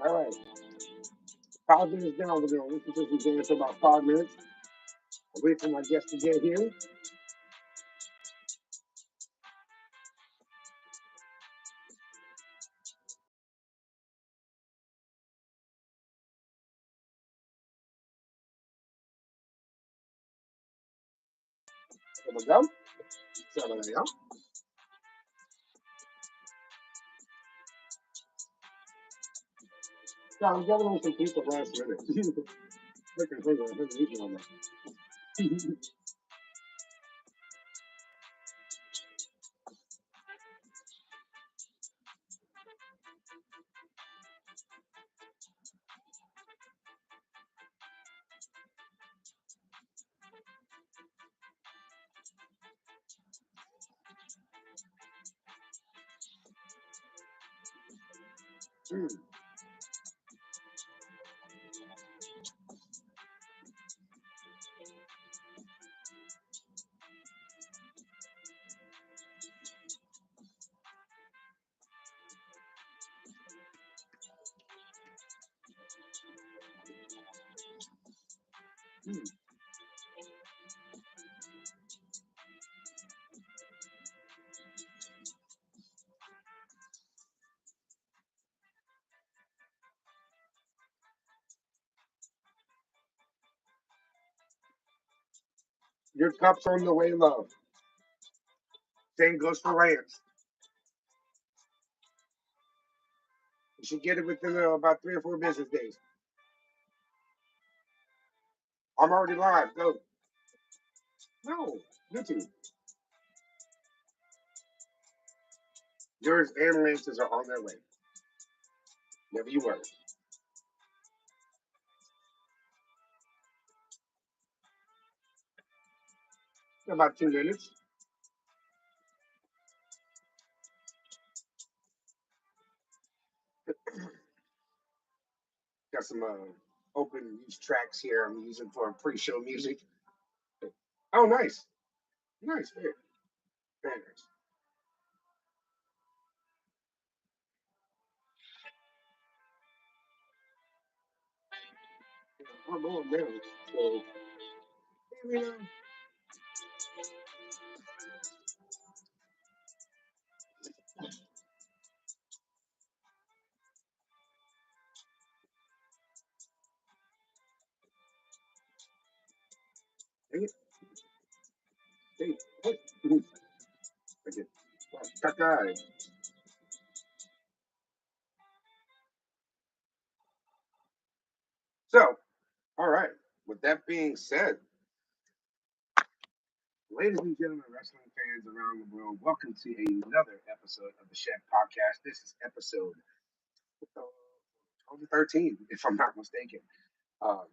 All right. 5 minutes down, we're going to listen to this game for about 5 minutes. I'll wait for my guest to get here. Here we go. So, there we go. So, I'm getting on some people last minute. Freaking thing, I haven't eaten on that. Mm. Mm. Your cup's on the way, love. Same goes for Lance. You should get it within about 3 or 4 business days. I'm already live. Go. No, YouTube. Yours and Lance's are on their way. Never you worry. About 2 minutes. Got some open use tracks here I'm using for pre-show music. Oh, nice. Nice. Very, very nice. I'm on now. So, you know, dang it. Hey, what? Okay. Caca. So, all right. With that being said, ladies and gentlemen, wrestling fans around the world, welcome to another episode of the Chef Podcast. This is episode 13, if I'm not mistaken. Um,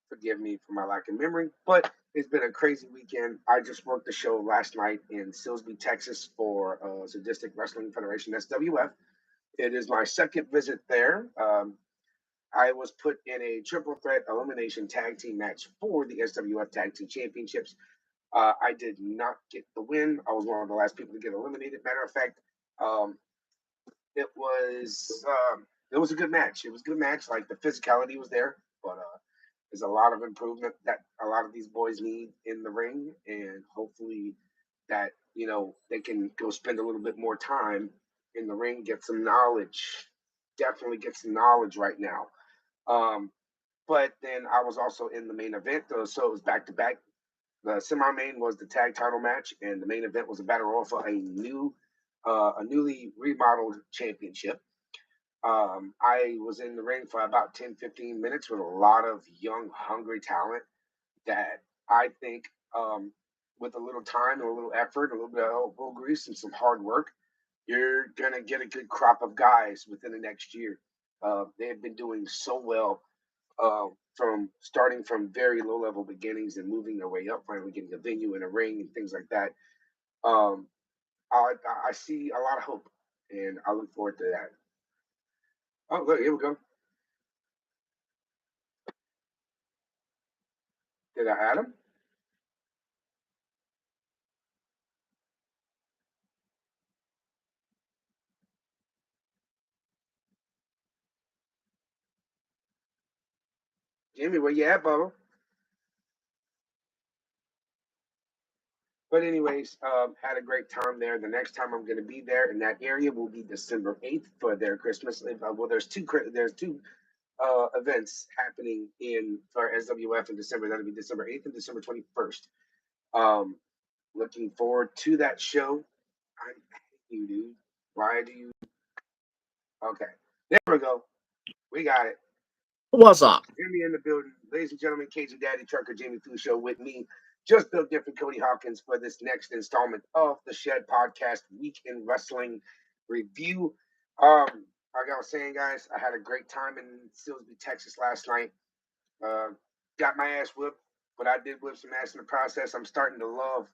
Forgive me for my lack of memory, but it's been a crazy weekend. I just worked the show last night in Silsbee, Texas for Sadistic Wrestling Federation, SWF. It is my second visit there. I was put in a triple threat elimination tag team match for the SWF Tag Team Championships. I did not get the win. I was one of the last people to get eliminated. Matter of fact, um, it was a good match. It was a good match. Like the physicality was there, but there's a lot of improvement that a lot of these boys need in the ring, and hopefully that they can go spend a little bit more time in the ring, get some knowledge. Definitely get some knowledge right now. Um, but then I was also in the main event, so it was back to back. The semi-main was the tag title match, and the main event was a battle royal for a newly remodeled championship. I was in the ring for about 10, 15 minutes with a lot of young, hungry talent that I think, with a little time and a little effort, a little bit of elbow grease and some hard work, you're going to get a good crop of guys within the next year. They have been doing so well, from starting from very low level beginnings and moving their way up, finally getting a venue and a ring and things like that. Um, I, I see a lot of hope, and I look forward to that. Oh, look, here we go. Did I add him? Jimmy, where you at, Bubba? But anyways, had a great time there. The next time I'm going to be there in that area will be December 8th for their Christmas. Well, there's two events happening in for SWF in December. That'll be December 8th and December 21st. Um, Looking forward to that show. I hate you, dude. Why do you? Okay, there we go. We got it. What's up? Jimmy in the building. Ladies and gentlemen, Cajun Daddy Trucker Jamie Fu Show with me. Just built different Cody Hawkinz for this next installment of the Shed Podcast Week in Wrestling Review. Like I was saying, guys, I had a great time in Silsbee, Texas last night. Got my ass whipped, but I did whip some ass in the process. I'm starting to love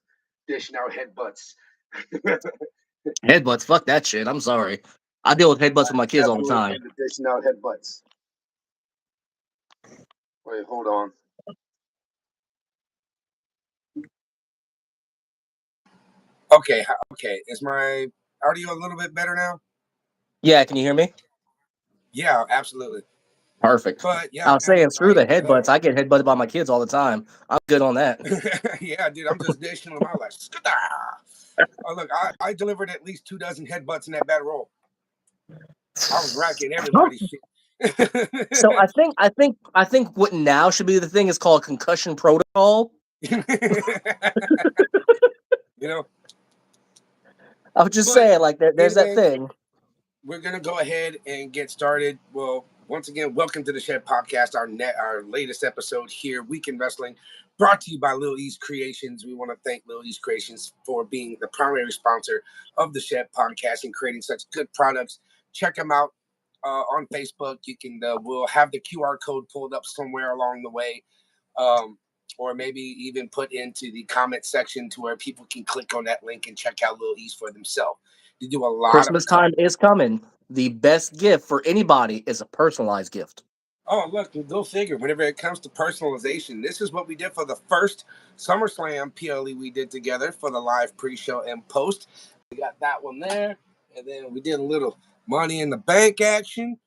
dishing out headbutts. Headbutts, fuck that shit. I'm sorry. I deal with headbutts with my kids all the Definitely time. into dishing out headbutts. Wait, hold on. Okay, okay. Is my audio a little bit better now? Yeah, can you hear me? Yeah, absolutely. Perfect. But yeah, I was saying, screw the headbutts. I get headbutted by my kids all the time. I'm good on that. Yeah, dude, I'm just dishing them out like. Oh, look, I delivered at least 24 headbutts in that battle roll. I was racking everybody's shit. So I think what now should be the thing is called concussion protocol. You know, I was just saying, like, there's that thing. We're gonna go ahead and get started. Well, once again, welcome to the Shed Podcast, our latest episode here, Week in Wrestling, brought to you by Lil East Creations. We want to thank Lil East Creations for being the primary sponsor of the Shed Podcast and creating such good products. Check them out on Facebook. You can we'll have the QR code pulled up somewhere along the way, or maybe even put into the comment section to where people can click on that link and check out Lil East for themselves. They do a lot. Christmas time is coming. The best gift for anybody is a personalized gift. Oh, look, go figure. Whenever it comes to personalization, this is what we did for the first SummerSlam PLE we did together for the live pre-show and post. We got that one there, and then we did a little Money in the Bank action.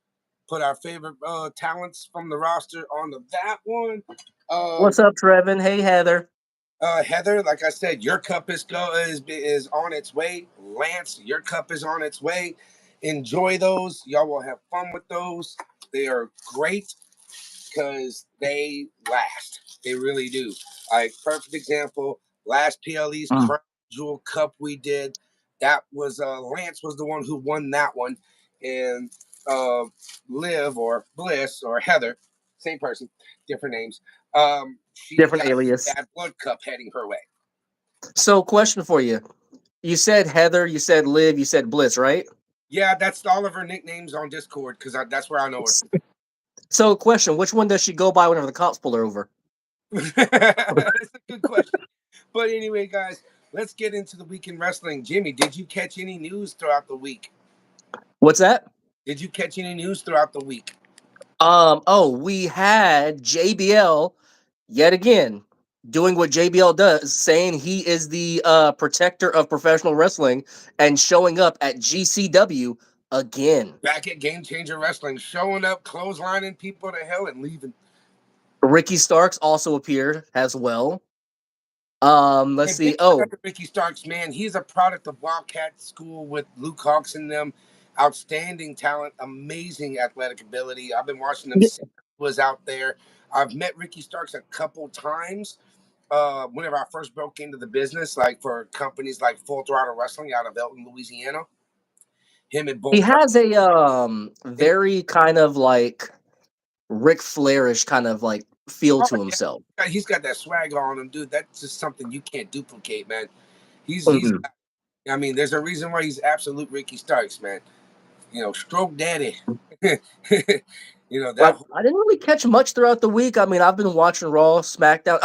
Put our favorite talents from the roster onto that one. What's up, Trevin? Hey, Heather. Heather, like I said, your cup is on its way. Lance, your cup is on its way. Enjoy those. Y'all will have fun with those. They are great because they last. They really do. Like, perfect example, last PLE's Crown Jewel Cup we did, that was Lance was the one who won that one. And Liv or Bliss or Heather, same person, different names. She different got alias. that blood cup heading her way. So, question for you. You said Heather, you said Liv, you said Bliss, right? Yeah, that's all of her nicknames on Discord because that's where I know her. So, question, which one does she go by whenever the cops pull her over? That's a good question. But anyway, guys, let's get into the week in wrestling. Jimmy, did you catch any news throughout the week? What's that? Did you catch any news throughout the week? We had JBL yet again doing what JBL does, saying he is the protector of professional wrestling and showing up at GCW again. Back at Game Changer Wrestling, showing up, clotheslining people to hell and leaving. Ricky Starks also appeared as well. Let's see. Ricky Starks, man, he's a product of Wildcat School with Luke Hawks and them. Outstanding talent, amazing athletic ability. I've been watching him since he was out there. I've met Ricky Starks a couple times. Whenever I first broke into the business, like for companies like Full Throttle Wrestling out of Elton, Louisiana. Him and Bull. He has a very kind of like Ric Flairish kind of like feel to himself. Yeah. He's got that swag on him, dude. That's just something you can't duplicate, man. He's I mean, there's a reason why he's absolute Ricky Starks, man. You know, stroke daddy. You know that. I didn't really catch much throughout the week. I mean, I've been watching Raw, SmackDown.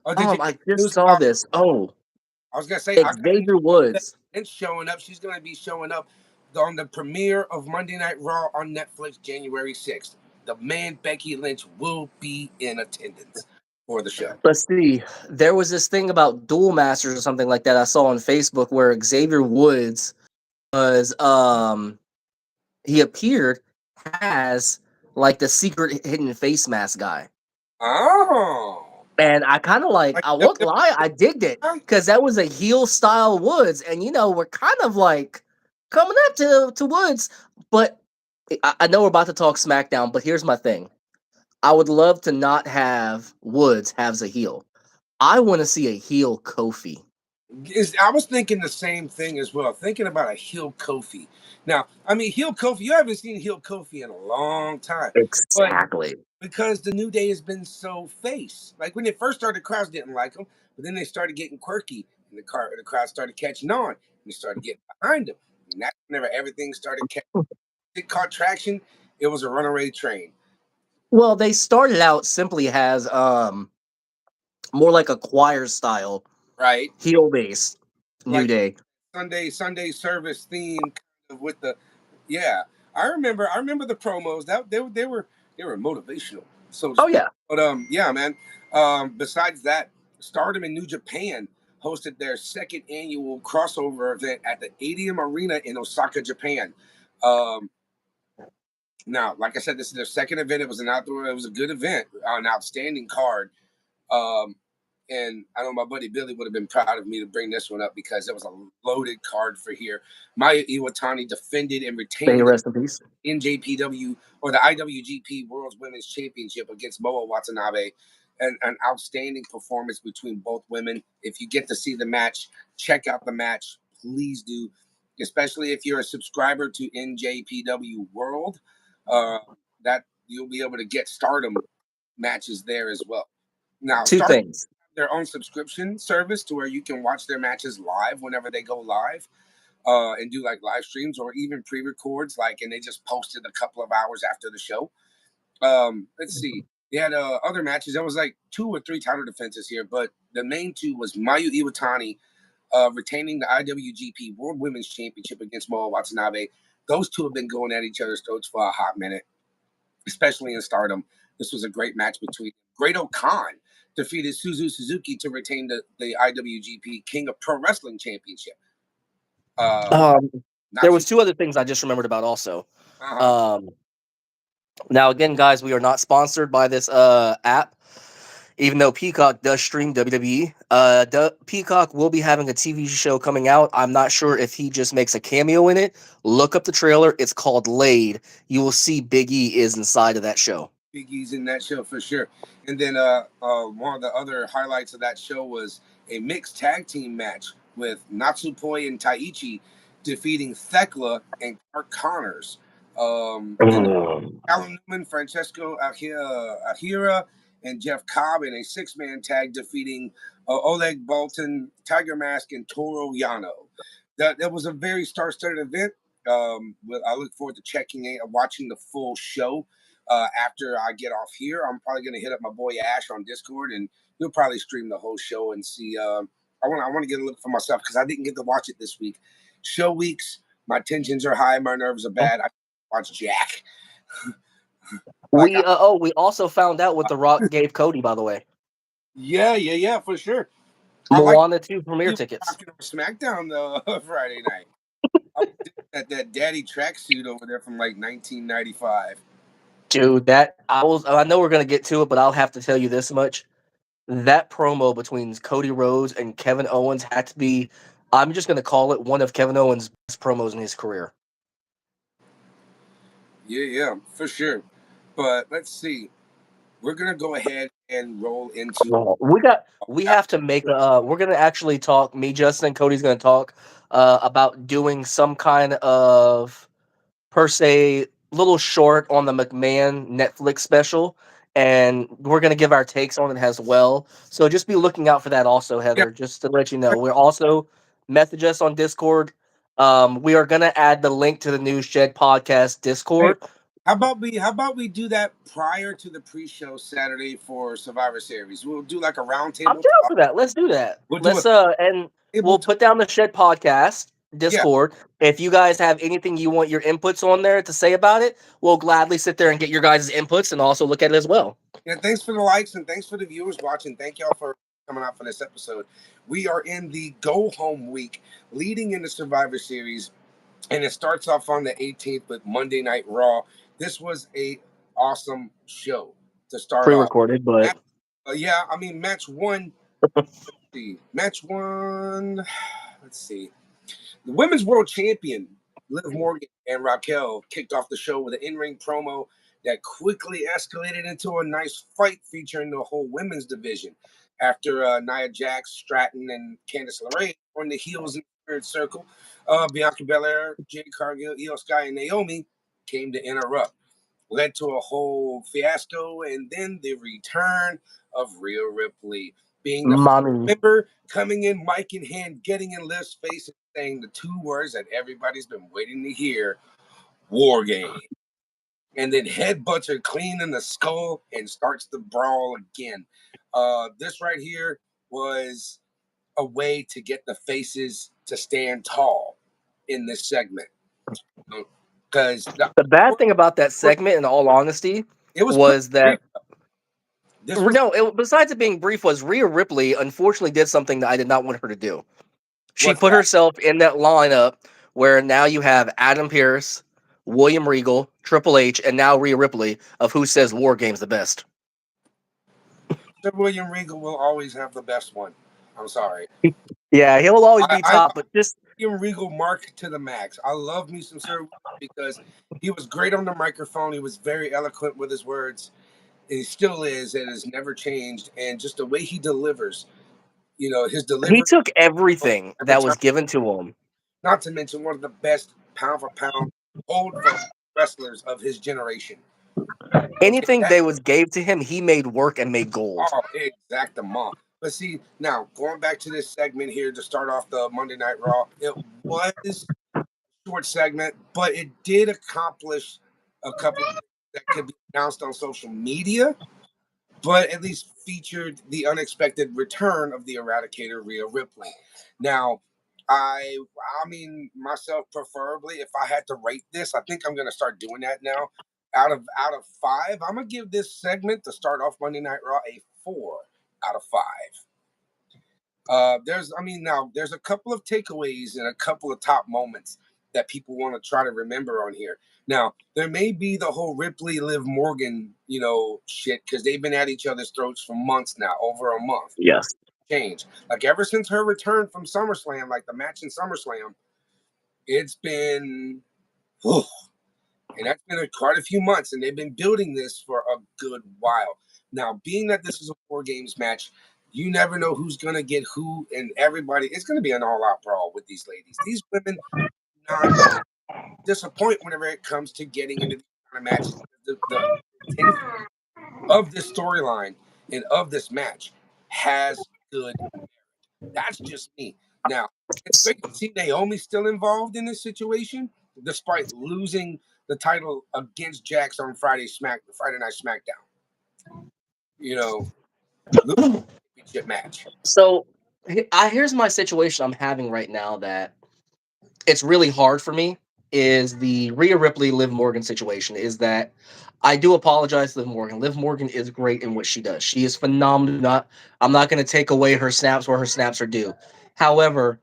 I just saw this. I was gonna say Xavier Woods. And showing up. She's gonna be showing up on the premiere of Monday Night Raw on Netflix, January 6th. The man Becky Lynch will be in attendance for the show. Let's see. There was this thing about Duel Masters or something like that I saw on Facebook where Xavier Woods was he appeared as like the secret hidden face mask guy. Oh. And I kind of like, Like I won't WWE? lie, I digged it because that was a heel style Woods, and we're kind of like coming up to Woods, but I know we're about to talk SmackDown, but here's my thing: I would love to not have Woods have a heel. I want to see a heel Kofi. I was thinking the same thing as well. Thinking about a heel Kofi. Now, I mean, heel Kofi. You haven't seen heel Kofi in a long time, but Exactly. because the New Day has been so face. Like when they first started, crowds didn't like them, but then they started getting quirky, and the crowd started catching on, and they started getting behind them. And that's whenever everything started catching, it caught traction. It was a runaway train, Well, they started out simply as more like a choir style right? heel base New Like Day. Sunday service theme kind of with the yeah. I remember the promos that they were motivational, so to Oh speak. yeah. But yeah, man. Besides that, Stardom in New Japan hosted their second annual crossover event at the Adium Arena in Osaka, Japan. Um, Now, like I said, this is their second event. It was an outdoor. It was a good event, an outstanding card. Um, and I know my buddy Billy would have been proud of me to bring this one up because it was a loaded card for here. Maya Iwatani defended and May he retained the rest in peace. NJPW or the IWGP World Women's Championship against Moa Watanabe. An outstanding performance between both women. If you get to see the match, check out the match. Please do, especially if you're a subscriber to NJPW World. Uh, that you'll be able to get Stardom matches there as well. Now, Two Stardom things. their own subscription service to where you can watch their matches live whenever they go live, and do like live streams or even pre-records, like, and they just posted a couple of hours after the show. Let's see, they had other matches. There was like 2 or 3 title defenses here, but the main two was Mayu Iwatani retaining the IWGP World Women's Championship against Moa Watanabe. Those two have been going at each other's throats for a hot minute, especially in Stardom. This was a great match between Great Khan defeated Suzu Suzuki to retain the IWGP King of Pro Wrestling Championship. Uh, Um, there Natsu. was two other things I just remembered about also. Uh-huh. Um, Now again, guys, we are not sponsored by this app. Even though Peacock does stream WWE, Peacock will be having a TV show coming out. I'm not sure if he just makes a cameo in it. Look up the trailer. It's called Laid. You will see Big E is inside of that show. Big E's in that show for sure. And then one of the other highlights of that show was a mixed tag team match with Natsupoi and Taichi defeating Thekla and Clark Connors. Then Callum Newman, Francesco Ahira, and Jeff Cobb in a 6-man tag defeating Oleg Bolton, Tiger Mask, and Toro Yano. That was a very star-studded event. I look forward to checking it, watching the full show. After I get off here, I'm probably going to hit up my boy Ash on Discord, and he'll probably stream the whole show and see. I want to get a look for myself because I didn't get to watch it this week. Show weeks, my tensions are high, my nerves are bad. I watch Jack. like, We also found out what The Rock gave Cody, by the way. yeah, for sure. I like Moana 2 premiere you tickets. talking over SmackDown though Friday night. I was at that daddy tracksuit over there from like 1995. Dude, I know we're gonna get to it, but I'll have to tell you this much. That promo between Cody Rhodes and Kevin Owens had to be, I'm just gonna call it one of Kevin Owens' best promos in his career. Yeah, for sure. But let's see. We're gonna go ahead and roll into Well, we have to make we're gonna actually talk, me, Justin, and Cody's gonna talk about doing some kind of, per se, little short on the McMahon Netflix special, and we're gonna give our takes on it as well. So just be looking out for that also, yeah. Heather, just to let you know. We're also message us on Discord. We are gonna add the link to the News Shed podcast Hey, Discord. how about we do that prior to the pre-show Saturday for Survivor Series? We'll do like a I'm roundtable down talk. for that. Let's do that. We'll do a Let's and table we'll talk. put down the Shed podcast Yeah, Discord. If you guys have anything you want your inputs on there to say about it, we'll gladly sit there and get your guys' inputs and also look at it as well. yeah. Thanks for the likes and thanks for the viewers watching. Thank y'all for coming out for this episode. We are in the go home week leading into Survivor Series, and it starts off on the 18th with Monday Night Raw. This was a awesome show. to start off. Pre-recorded, but Match, yeah, I mean, match one. Match one. Let's see. The women's world champion, Liv Morgan and Raquel, kicked off the show with an in-ring promo that quickly escalated into a nice fight featuring the whole women's division. After Nia Jax, Stratton, and Candice LeRae were in the heels in the third circle, Bianca Belair, Jade Cargill, Io Sky, and Naomi came to interrupt. Led to a whole fiasco, and then the return of Rhea Ripley, being the first mommy, member coming in, mic in hand, getting in Liv's face and saying the two words that everybody's been waiting to hear: War Game. And then headbutts her clean in the skull and starts the brawl again. This right here was a way to get the faces to stand tall in this segment. Because the bad thing about that segment, in all honesty, it was pretty was that brief. This was besides it being brief, was Rhea Ripley unfortunately did something that I did not want her to do. She what's put that? herself in that lineup where now you have Adam Pearce, William Regal, Triple H, and now Rhea Ripley of who says War Game's the best. Sir William Regal will always have the best one. I'm sorry. Yeah, he'll always be I top, but just William Regal mark to the max. I love me some Sir William because he was great on the microphone. He was very eloquent with his words. He still is, and has never changed. And just the way he delivers, his he delivery took everything every that time. was given to him. Not to mention one of the best pound for pound, old for wrestlers of his generation. Okay, Anything that they was gave to him, he made work and made gold. oh, exactement. But see, now going back to this segment here to start off the Monday Night Raw, it was a short segment, but it did accomplish a couple of things that could be announced on social media, but at least featured the unexpected return of the Eradicator Rhea Ripley. Now, I mean myself preferably, if I had to rate this, I think I'm gonna start doing that now. Out of five, I'm gonna give this segment to start off Monday Night Raw a 4 out of 5. There's a couple of takeaways and a couple of top moments that people want to try to remember on here. Now, there may be the whole Ripley Liv Morgan, shit, because they've been at each other's throats for months now, over a month. Yes. Change. Like ever since her return from SummerSlam, like the match in SummerSlam, it's been, whew, and that's been quite a few months, and they've been building this for a good while. Now, being that this is a War Games match, you never know who's gonna get who, and everybody. It's gonna be an all-out brawl with these ladies. These women do not disappoint whenever it comes to getting into these kind of matches. The intensity of this storyline and of this match has good. That's just me. Now, it's great to see Naomi still involved in this situation, despite losing the title against Jax on Friday Night SmackDown. Losing the championship match. So here's my situation I'm having right now that it's really hard for me is the Rhea Ripley Liv Morgan situation is that I do apologize to Liv Morgan. Liv Morgan is great in what she does. She is phenomenal. I'm not going to take away her snaps where her snaps are due. However,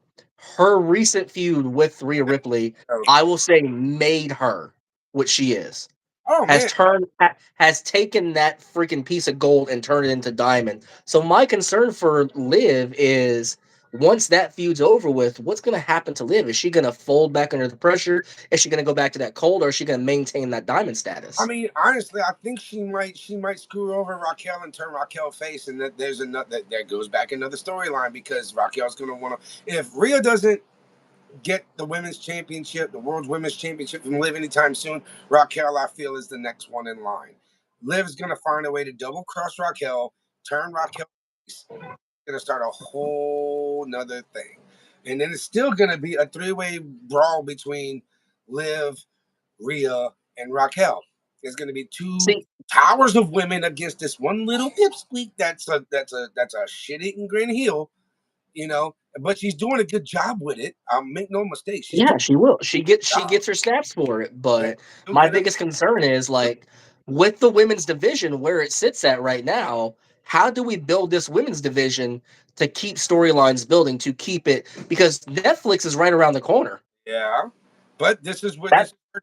her recent feud with Rhea Ripley, So, I will say, made her what she is. oh Has man, turned has taken that freaking piece of gold and turned it into diamond. So my concern for Liv is once that feud's over with, what's going to happen to Liv? Is she going to fold back under the pressure? Is she going to go back to that cold, or is she going to maintain that diamond I status? mean, honestly, I think she might screw over Raquel and turn Raquel face, and that there's another that goes back another storyline because Raquel's gonna want to. If Rhea doesn't get the women's championship, the world's women's championship from Liv anytime soon, Raquel, I feel, is the next one in line. Liv's gonna find a way to double cross Raquel, turn Raquel face, gonna start a whole nother thing. And then it's still gonna be a three-way brawl between Liv, Rhea, and Raquel. There's gonna be two See, towers of women against this one little pipsqueak that's a shit-eating grin heel, but she's doing a good job with it. I'll make no mistake. She's doing yeah, she will. a She good gets she job. gets her snaps for it. And But she'll my get her. biggest concern is like with the women's division where it sits at right now. How do we build this women's division to keep storylines building to keep it because Netflix is right around the corner. Yeah. But this is where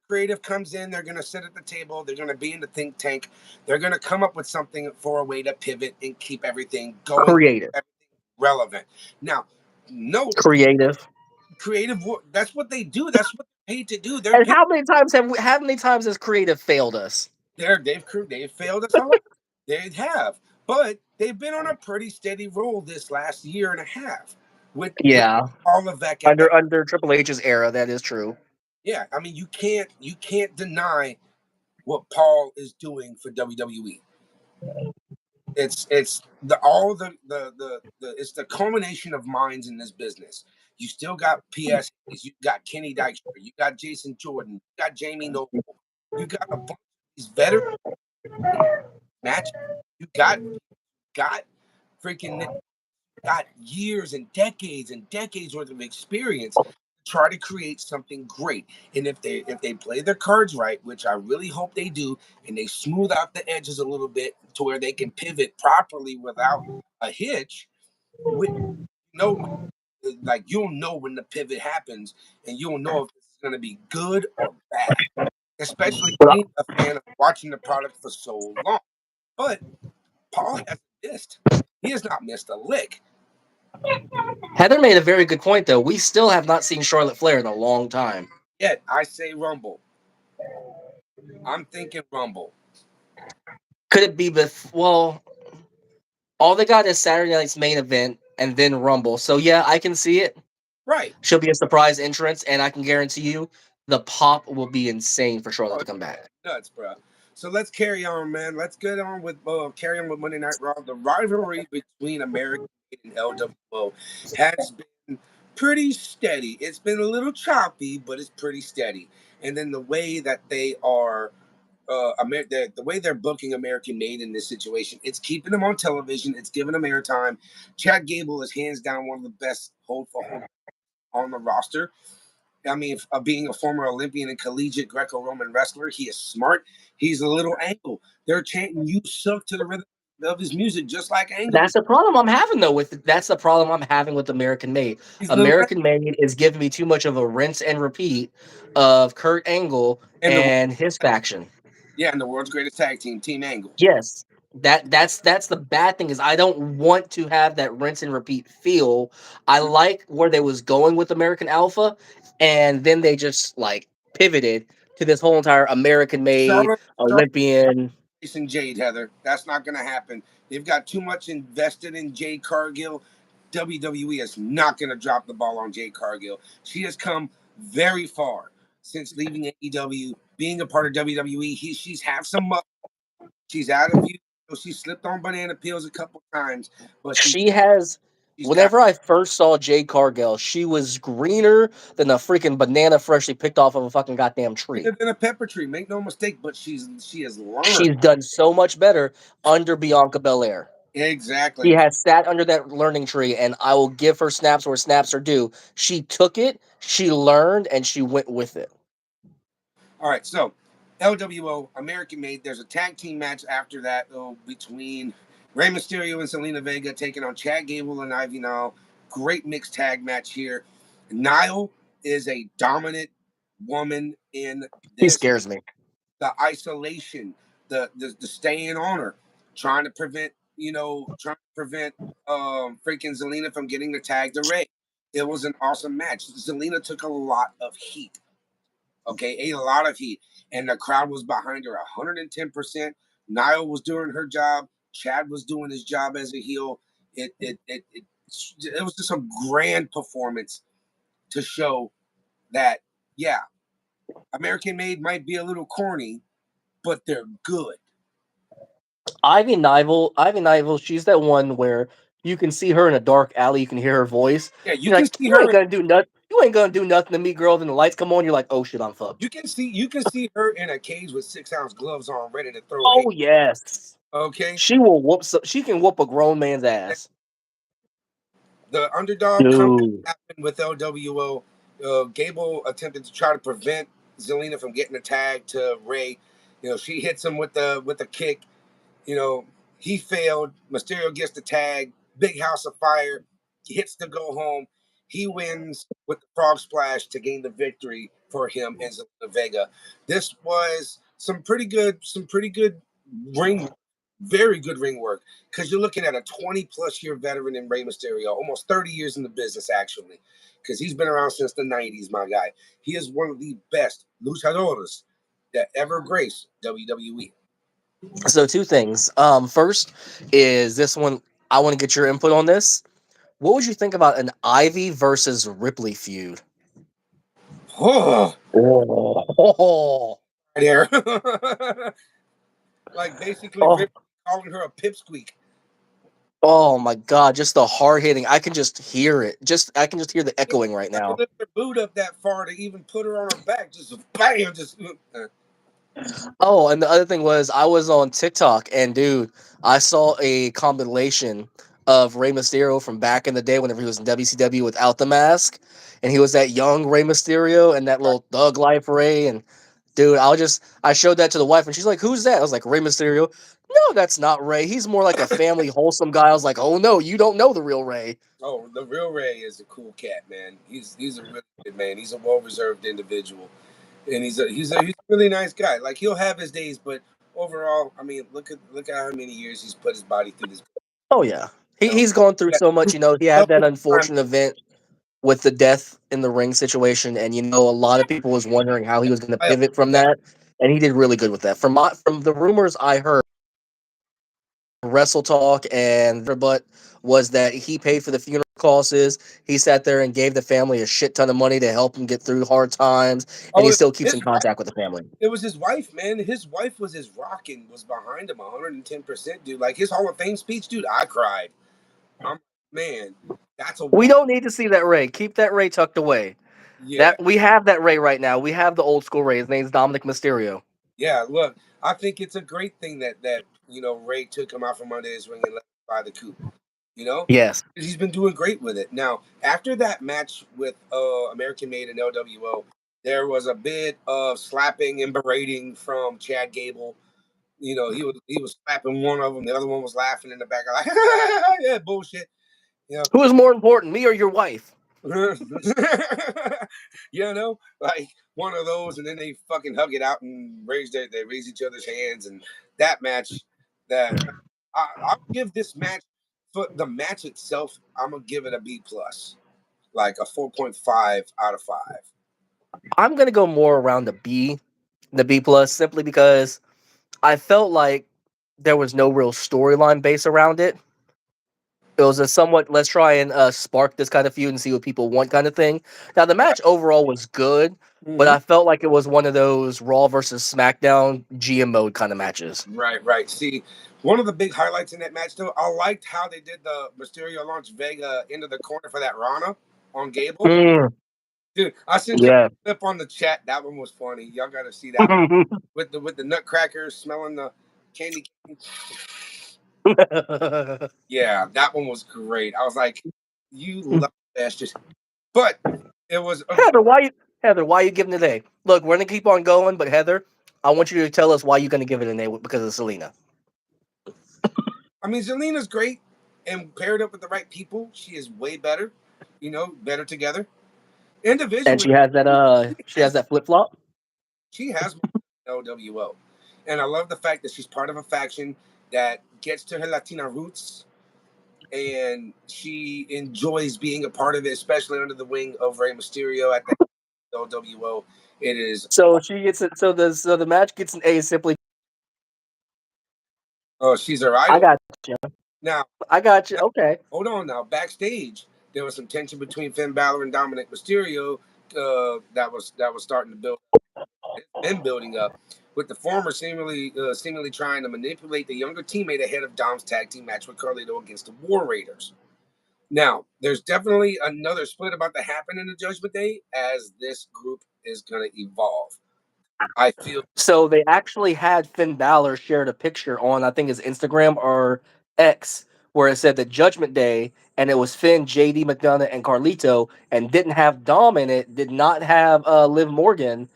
creative comes in. They're going to sit at the table. They're going to be in the think tank. They're going to come up with something for a way to pivot and keep everything going, creative, everything relevant. Now, note creative. creative. That's what they do. That's what they're paid to do. They're And paid. how many times has creative failed us? They've failed us a lot. They have, but they've been on a pretty steady roll this last year and a half with Yeah, all of that. under Triple H's era, that is true. Yeah, I mean you can't deny what Paul is doing for WWE. It's the all the it's the culmination of minds in this business. You still got PS, you got Kenny Dykstra, you got Jason Jordan, you got Jamie Noble, you got a bunch of these veteran matches. You got freaking got years and decades worth of experience to try to create something great. And if they play their cards right, which I really hope they do, and they smooth out the edges a little bit to where they can pivot properly without a hitch, with no like you'll know when the pivot happens, and you'll know if it's going to be good or bad. Especially being a fan of watching the product for so long. But Paul hasn't missed. He has not missed a lick. Heather made a very good point, though. We still have not seen Charlotte Flair in a long time. Yet I say Rumble. I'm thinking Rumble. Could it be well? All they got is Saturday night's main event and then Rumble. So yeah, I can see it. Right. She'll be a surprise entrance, and I can guarantee you the pop will be insane for Charlotte Oh, to come back. nuts, bro. So let's carry on, man. Let's get on with carry on with Monday Night Raw. The rivalry between American and LWO has been pretty steady. It's been a little choppy, but it's pretty steady. And then the way that they are the way they're booking American Made in this situation, it's keeping them on television. It's giving them airtime. Chad Gable is hands down one of the best hold for hold on the roster. I mean, being a former Olympian and collegiate Greco-Roman wrestler, he is smart. He's a little Angle. They're chanting "You suck" to the rhythm of his music, just like Angle. That's the problem I'm having though that's the problem I'm having with American Made. He's a little American Made is giving me too much of a rinse and repeat of Kurt Angle and and his faction. and the world's greatest tag team, Team Angle. Yes. That's the bad thing is I don't want to have that rinse and repeat feel. I like where they was going with American Alpha, and then they just like pivoted to this whole entire American made Charlotte Olympian. facing Jade, Heather. That's not going to happen. They've got too much invested in Jade Cargill. WWE is not going to drop the ball on Jade Cargill. She has come very far since leaving AEW, being a part of WWE. She's had some muscle. She's out of you. She slipped on banana peels a couple times, but She has she's got whenever I first saw Jade Cargill, she was greener than a freaking banana freshly picked off of a fucking goddamn tree. greener than a pepper tree. Make no mistake, but she has learned She's done so much better under Bianca Belair. She exactly. has sat under that learning tree, and I will give her snaps where snaps are due. She took it, she learned, and she went with it. All right, so LWO American Made. There's a tag team match after that though between Rey Mysterio and Selena Vega taking on Chad Gable and Ivy Nile. Great mixed tag match here. Nile is a dominant woman in He this. scares me. The isolation, the staying on her, trying to prevent freaking Zelina from getting the tag to Rey. It was an awesome match. Zelina took a lot of heat. Okay, a lot of heat, and the crowd was behind her 110%. Niall was doing her job. Chad was doing his job as a heel. It was just a grand performance to show that yeah, American Made might be a little corny, but they're good. Ivy Nivel, she's that one where you can see her in a dark alley, you can hear her voice. Yeah, you You're can like, see her. you ain't gonna do nothing to me, girl. Then the lights come on, you're like, oh shit, I'm fucked. You can see her in a cage with 6-ounce gloves on, ready to throw hay. Oh yes. Okay, She can whoop a grown man's ass. the underdog comeback Dude. happened with LWO. Gable attempted to try to prevent Zelina from getting a tag to Rey. She hits him with the kick. He failed. Mysterio gets the tag. Big House of Fire. He hits to go home. He wins with the frog splash to gain the victory for him and Zelina Vega. This was some pretty good ring, very good ring work. Because you're looking at a 20-plus year veteran in Rey Mysterio, almost 30 years in the business actually, because he's been around since the '90s. My guy, he is one of the best luchadores that ever graced WWE. So two things. First is this one. I want to get your input on this. What would you think about an Ivy versus Ripley feud? Oh, Oh, there, like basically oh, Rip calling her a pipsqueak. oh my God! Just the hard hitting. I can just hear it. Just I can just hear the Yeah, echoing right never now. lift her boot up that far to even put her on her back. Just bam, just. Oh, and the other thing was I was on TikTok and dude, I saw a compilation of Rey Mysterio from back in the day whenever he was in WCW without the mask, and he was that young Rey Mysterio and that little thug life Rey. And dude, I showed that to the wife and she's like, "Who's that?" I was like, "Ray Mysterio." No, that's not Ray. He's more like a family, wholesome guy. I was like, "Oh no, you don't know the real Ray." Oh, the real Ray is a cool cat, man. He's a really good man. He's a well reserved individual, and he's a really nice guy. Like he'll have his days, but overall, I mean, look at how many years he's put his body through this. Oh yeah, You know, he's gone through so much. You know, he had that time. unfortunate event with the death in the ring situation, and you know, a lot of people was wondering how he was going to pivot from Yeah. that, and he did really good with that. From the rumors I heard, Wrestle Talk and but was that he paid for the funeral costs. He sat there and gave the family a shit ton of money to help him get through hard times, and Oh, he still keeps in his wife. contact with the family. It was his wife, man. His wife was his rock and was behind him 110%, dude. Like his Hall of Fame speech, dude. I cried. I'm man. That's a We woman. don't need to see that Ray. Keep that Ray tucked away. Yeah. That we have that Ray right now. We have the old school Ray. His name's Dominic Mysterio. Yeah, look, I think it's a great thing that Ray took him out from under his ring and let him buy the coup. You know, Yes. he's been doing great with it. Now, after that match with American Made and LWO, there was a bit of slapping and berating from Chad Gable. He was slapping one of them, the other one was laughing in the back, like yeah, bullshit. You know, Who is more important, me or your wife? like one of those, and then they fucking hug it out and they raise each other's hands, and that match, that I'll give this match for the match itself. I'm gonna give it a B+, like a 4.5 out of 5. I'm gonna go more around the B plus, simply because I felt like there was no real storyline base around it. It was a somewhat let's try and spark this kind of feud and see what people want kind of thing. Now the match overall was good, but Mm-hmm. I felt like it was one of those Raw versus SmackDown GM mode kind of matches. Right, right. See, one of the big highlights in that match, though, I liked how they did the Mysterio launch Vega into the corner for that Rana on Gable. Mm, Dude, I sent you yeah. a clip on the chat. That one was funny. Y'all got to see that one with the nutcrackers smelling the candy cane. Yeah, that one was great. I was like, you love bastards. But it was a. Heather, why you giving it an A? Look, we're gonna keep on going, but Heather, I want you to tell us why you're gonna give it an A because of Selena. I mean, Zelina's great, and paired up with the right people, she is way better. Better together. And Individually, she has has that flip flop. she has LWO, and I love the fact that she's part of a faction that gets to her Latina roots, and she enjoys being a part of it, especially under the wing of Rey Mysterio at the LWO. It is. So she gets it. So the match gets an A simply. Oh, she's her I idol. got you. Now, I got you. Okay. hold on. Now, backstage, there was some tension between Finn Balor and Dominic Mysterio. That was starting to build. It's been building up, with the former seemingly trying to manipulate the younger teammate ahead of Dom's tag team match with Carlito against the War Raiders. Now, there's definitely another split about to happen in the Judgment Day as this group is going to evolve. I feel. So they actually had Finn Balor shared a picture on I think his Instagram or X where it said the Judgment Day and it was Finn, JD McDonough, and Carlito and didn't have Dom in it, did not have Liv Morgan,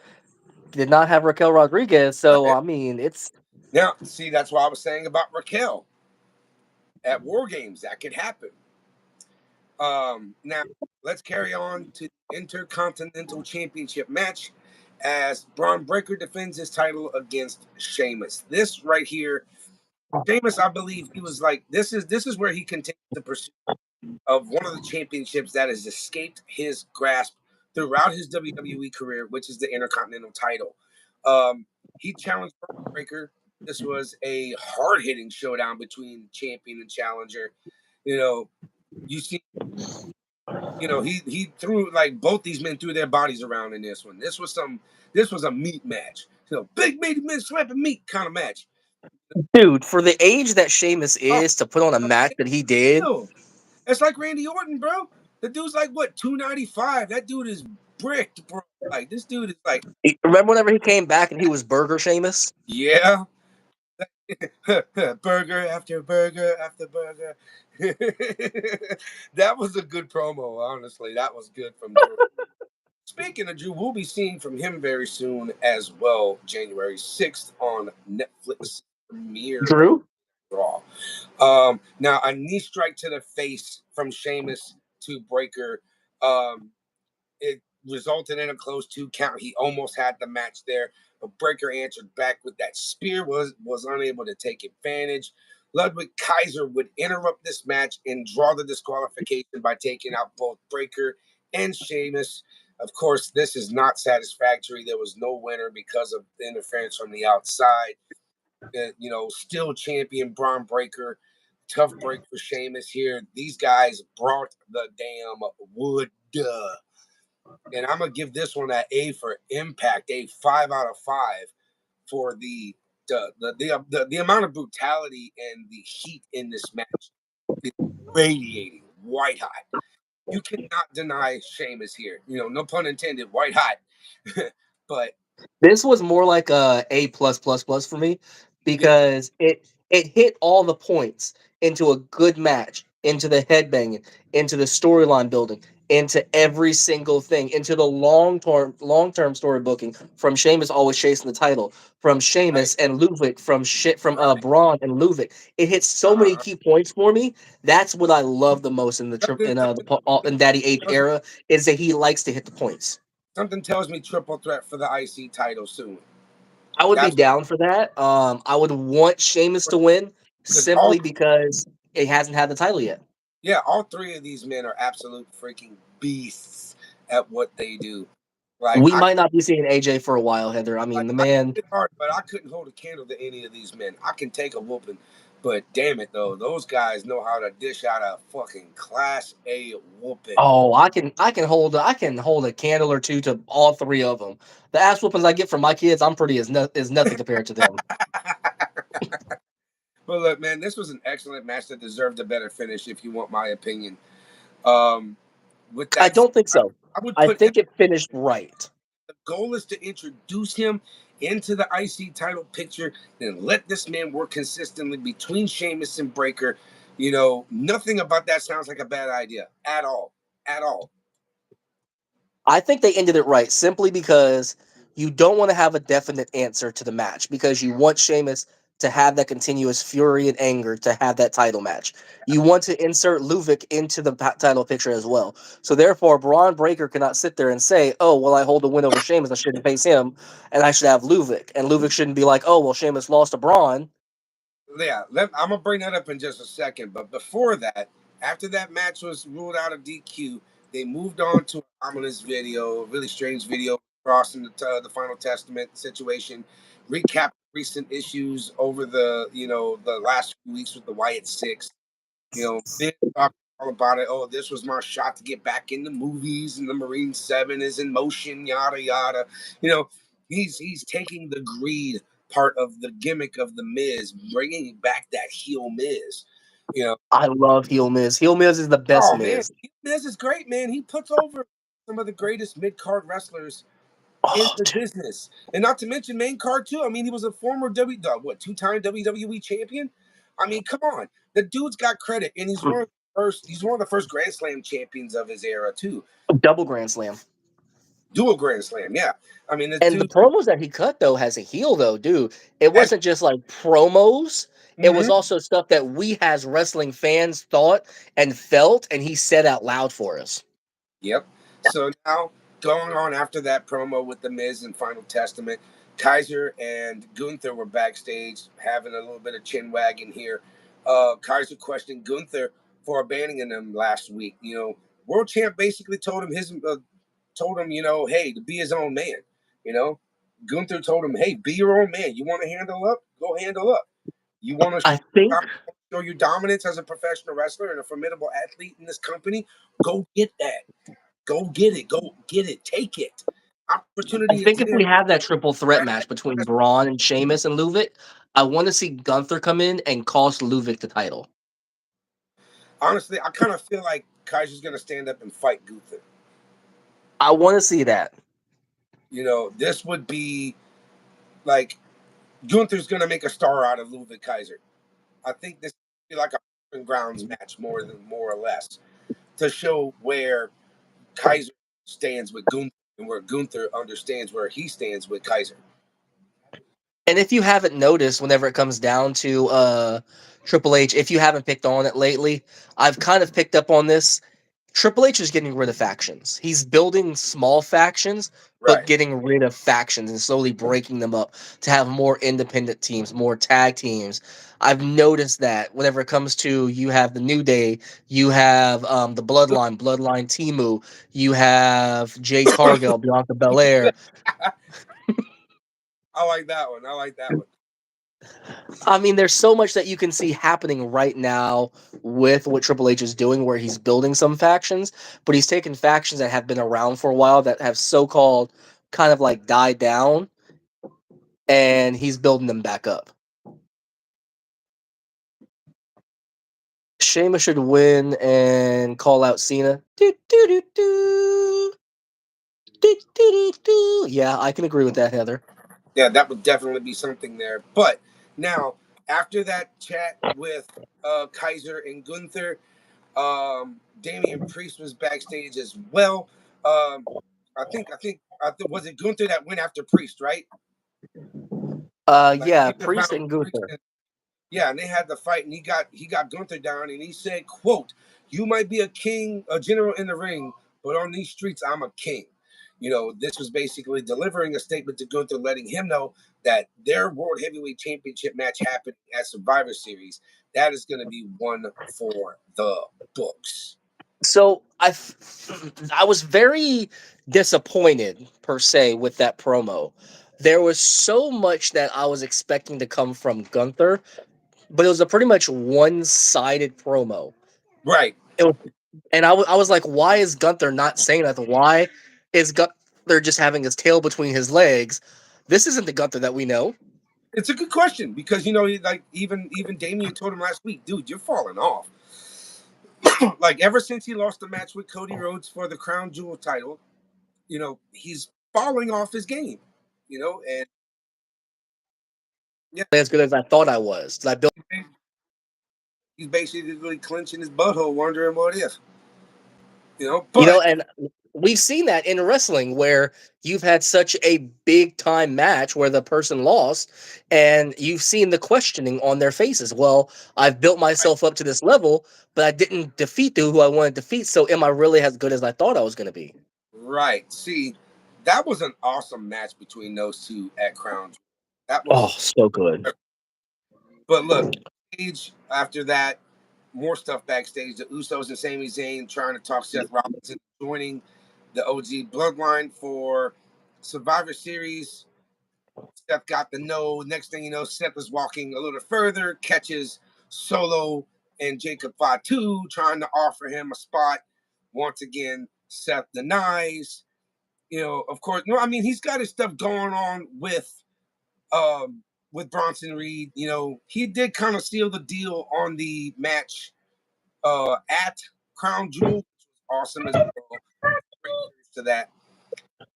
did not have Raquel Rodriguez. So I mean it's Now, see, that's what I was saying about Raquel at War Games. That could happen. Now let's carry on to Intercontinental Championship match as Braun Breaker defends his title against Sheamus. This right here, Sheamus, I believe he was like, this is where he continues the pursuit of one of the championships that has escaped his grasp throughout his WWE career, which is the Intercontinental title. He challenged Braun Breaker. This was a hard hitting showdown between champion and challenger. You know, you see, he threw like both these men threw their bodies around in this one. This was a meat match. Big meaty men slapping meat kind of match. Dude, for the age that Sheamus Oh, is to put on a match that he did. no. It's like Randy Orton, bro. The dude's like what 295. That dude is bricked, bro. Like this dude is like, Remember whenever he came back and he was Burger Sheamus? yeah, burger after burger after burger. That was a good promo, honestly. That was good from Drew. Speaking of Drew, we'll be seeing from him very soon as well, January 6th on Netflix premiere of Drew? Raw. Now a knee strike to the face from Sheamus to Breaker. It resulted in a close 2 count. He almost had the match there, but Breaker answered back with that spear, was unable to take advantage. Ludwig Kaiser would interrupt this match and draw the disqualification by taking out both Breaker and Sheamus. Of course, this is not satisfactory. There was no winner because of interference from the outside. Still champion Braun Breaker. Tough break for Sheamus here. These guys brought the damn wood. And I'm gonna give this one an A for impact, a 5 out of 5 for the amount of brutality and the heat in this match is radiating, white hot. You cannot deny Sheamus here. No pun intended, white hot. But This was more like a plus plus plus for me yeah, because it hit all the points into a good match, into the headbanging, into the storyline building, into every single thing, into the long term story booking from Sheamus always chasing the title, from right, Sheamus and Ludwig, from right. Braun and Ludwig. It hits so many Uh, key points for me. That's what I love the most in the something, something, in Daddy H tells me, era is that he likes to hit the points. something tells me triple threat for the IC title soon. I would be That's down for that. I would want Sheamus to win because all simply because it hasn't had the title yet. yeah, all three of these men are absolute freaking beasts at what they do. Like We I might not be seeing AJ for a while, Heather. I like mean, the I man. hit hard, but I couldn't hold a candle to any of these men. I can take a whooping, but damn it though, those guys know how to dish out a fucking class A whooping. Oh, I can hold a candle or two to all three of them. The ass whoopings I get from my kids, I'm pretty is nothing compared to them. But look, man, this was an excellent match that deserved a better finish, if you want my opinion. Um, with I that, don't think I, so. I would I put think it finished right. the goal is to introduce him into the IC title picture, then let this man work consistently between Sheamus and Breaker. Nothing about that sounds like a bad idea at all. At all. I think they ended it right simply because you don't want to have a definite answer to the match because you want Sheamus to have that continuous fury and anger to have that title match. You want to insert Ludwig into the title picture as well. So therefore, Braun Breaker cannot sit there and say, "Oh, well, I hold a win over Sheamus. I shouldn't face him, and I should have Ludwig." And Ludwig shouldn't be like, "Oh, well, Sheamus lost to Braun." Yeah, I'm gonna bring that up in just a second. But before that, after that match was ruled out of DQ, they moved on to an ominous video, a really strange video crossing the Final Testament situation, recap recent issues over the last few weeks with the Wyatt Six. Big talk all about it. Oh, this was my shot to get back in the movies, and the Marine Seven is in motion, yada yada. You know, he's taking the greed part of the gimmick of the Miz, bringing back that heel Miz. You know, I love Heel Miz. Heel Miz is the best oh man, Miz. Miz is great, man. He puts over some of the greatest mid card wrestlers in Oh, the business, and not to mention main card too. I mean, he was a former 2-time WWE champion. I mean, come on, the dude's got credit, and he's one dude. of the first. He's one of the first Grand Slam champions of his era too. Double Grand Slam. Dual Grand Slam, yeah. I mean, this And the dude promos that he cut though has a heel though, dude. It has wasn't just like promos. It was Hmm. also stuff that we as wrestling fans thought and felt, and he said out loud for us. Yep. So now going on after that promo with the Miz and Final Testament, Kaiser and Gunther were backstage having a little bit of chin wagging here. Kaiser questioned Gunther for abandoning him last week. World Champ basically told him, hey, to be his own man. You know, Gunther told him, hey, be your own man. You want to handle up? Go handle up. You want to I think show your dominance as a professional wrestler and a formidable athlete in this company? Go get that. Go get it. Go get it. Take it. I Opportunity is think if there. we have that triple threat Grab match it. between Braun and Sheamus and Luvic, I want to see Gunther come in and cost Luvic the title. Honestly, I kind of feel like Kaiser's going to stand up and fight Gunther. I want to see that. This would be like Gunther's going to make a star out of Ludwig Kaiser. I think this would be like a grounds match more or less to show where Kaiser stands with Gunther and where Gunther understands where he stands with Kaiser. And if you haven't noticed, whenever it comes down to Triple H, if you haven't picked on it lately, I've kind of picked up on this. Triple H is getting rid of factions. He's building small factions, but Right. getting rid of factions and slowly breaking them up to have more independent teams, more tag teams. I've noticed that whenever it comes to you have the New Day, you have the Bloodline Timu, you have Jade Cargill, Bianca Belair. I like that one. I like that one. I mean, there's so much that you can see happening right now with what Triple H is doing, where he's building some factions, but he's taken factions that have been around for a while that have so-called kind of like died down, and he's building them back up. Sheamus should win and call out Cena. Do, do, do, do. Do, do, do, do. Yeah, I can agree with that, Heather. Yeah, that would definitely be something there. But now, after that chat with Kaiser and Gunther, Damian Priest was backstage as well. I think was it Gunther that went after Priest, right? Like Yeah, he was Priest round and Priest Gunther. yeah, and they had the fight, and he got Gunther down, and he said, "quote You might be a king, a general in the ring, but on these streets, I'm a king." This was basically delivering a statement to Gunther, letting him know that their World Heavyweight Championship match happening at Survivor Series, that is going to be one for the books. So I was very disappointed per se with that promo. There was so much that I was expecting to come from Gunther, but it was a pretty much one-sided promo. Right. It was, and I was like, why is Gunther not saying nothing? Why is Gunther just having his tail between his legs? This isn't the Gunther that we know. It's a good question because like even Damien told him last week, dude, you're falling off. Like ever since he lost the match with Cody Rhodes for the Crown Jewel title, he's falling off his game. And yeah, As good as I thought I was. I built he's basically clenching his butthole, wondering what if. But And we've seen that in wrestling where you've had such a big time match where the person lost and you've seen the questioning on their faces. Well, I've built myself up to this level, but I didn't defeat who I wanted to defeat. So am I really as good as I thought I was going to be? right, see, that was an awesome match between those two at Crown Jewel. That Oh, was, so good. but look, backstage after that, more stuff backstage. The Usos and Sami Zayn trying to talk Seth Rollins into joining the OG Bloodline for Survivor Series. Seth got the no. Next thing you know, Seth is walking a little further, catches Solo and Jacob Fatu, trying to offer him a spot. Once again, Seth denies. Of course, no, I mean, he's got his stuff going on with Bronson Reed. He did kind of seal the deal on the match at Crown Jewel, which was awesome as well. Great to that.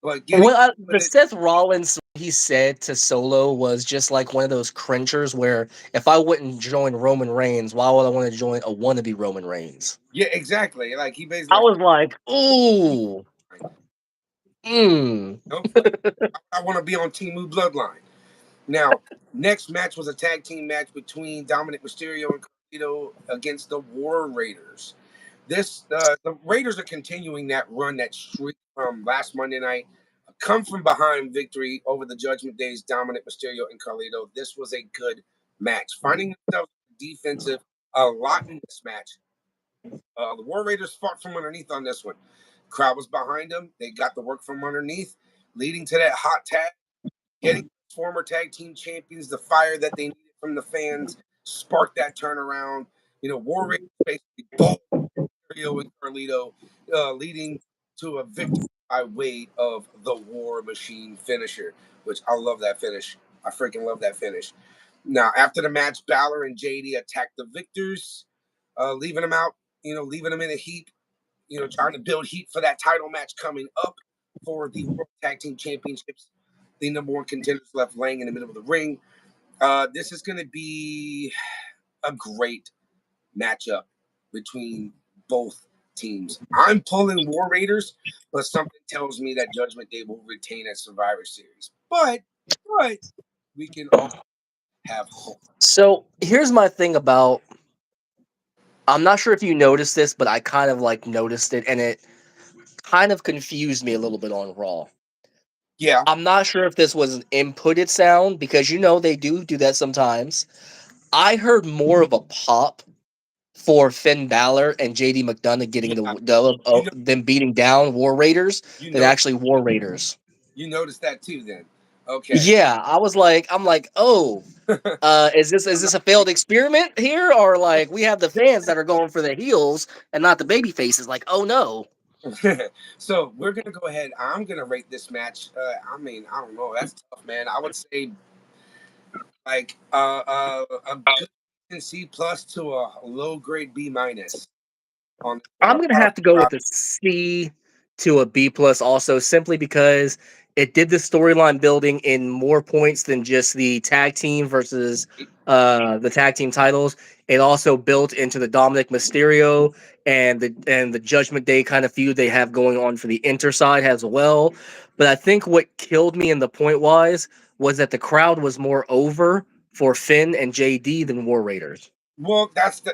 But getting Well, with the it, Seth Rollins he said to Solo was just like one of those cringers where if I wouldn't join Roman Reigns, why would I want to join a wannabe Roman Reigns? yeah, exactly. Like he basically I like, was like, ooh, mm. like I want to be on Timu Bloodline. Now, next match was a tag team match between Dominic Mysterio and Carlito against the War Raiders. The Raiders are continuing that run, that streak from last Monday night. A come from behind victory over the Judgment Day's Dominic Mysterio and Carlito. This was a good match. Finding themselves defensive a lot in this match. The War Raiders fought from underneath on this one. Crowd was behind them. They got the work from underneath, leading to that hot tag, getting former tag team champions the fire that they needed from the fans, sparked that turnaround. War Raiders basically both Rio and Carlito, leading to a victory by way of the War Machine finisher, which I love that finish. I freaking love that finish. Now, after the match, Balor and JD attacked the victors, leaving them out, leaving them in a heap, trying to build heat for that title match coming up for the World Tag Team Championships. The number one contenders left laying in the middle of the ring. This is going to be a great matchup between both teams. I'm pulling War Raiders, but something tells me that Judgment Day will retain at Survivor Series. But we can all have hope. So here's my thing about. I'm not sure if you noticed this, but I kind of like noticed it, and it kind of confused me a little bit on Raw. Yeah. I'm not sure if this was an inputted sound because they do that sometimes. I heard more of a pop for Finn Balor and JD McDonough getting Yeah. them beating down War Raiders You than know, actually War Raiders. you noticed that too then. Okay. Yeah, I'm like, oh, is this a failed experiment here, or like we have the fans that are going for the heels and not the baby faces? Like, oh no. So we're gonna go ahead. I'm gonna rate this match. I don't know. That's tough, man. I would say like a good C plus to a low grade B minus on this one. I'm A gonna lot of have to go with a C to a B plus, also simply because it did the storyline building in more points than just the tag team versus the tag team titles. It also built into the Dominic Mysterio and the Judgment Day kind of feud they have going on for the Inter side as well. But I think what killed me in the point wise was that the crowd was more over for Finn and JD than War Raiders. well,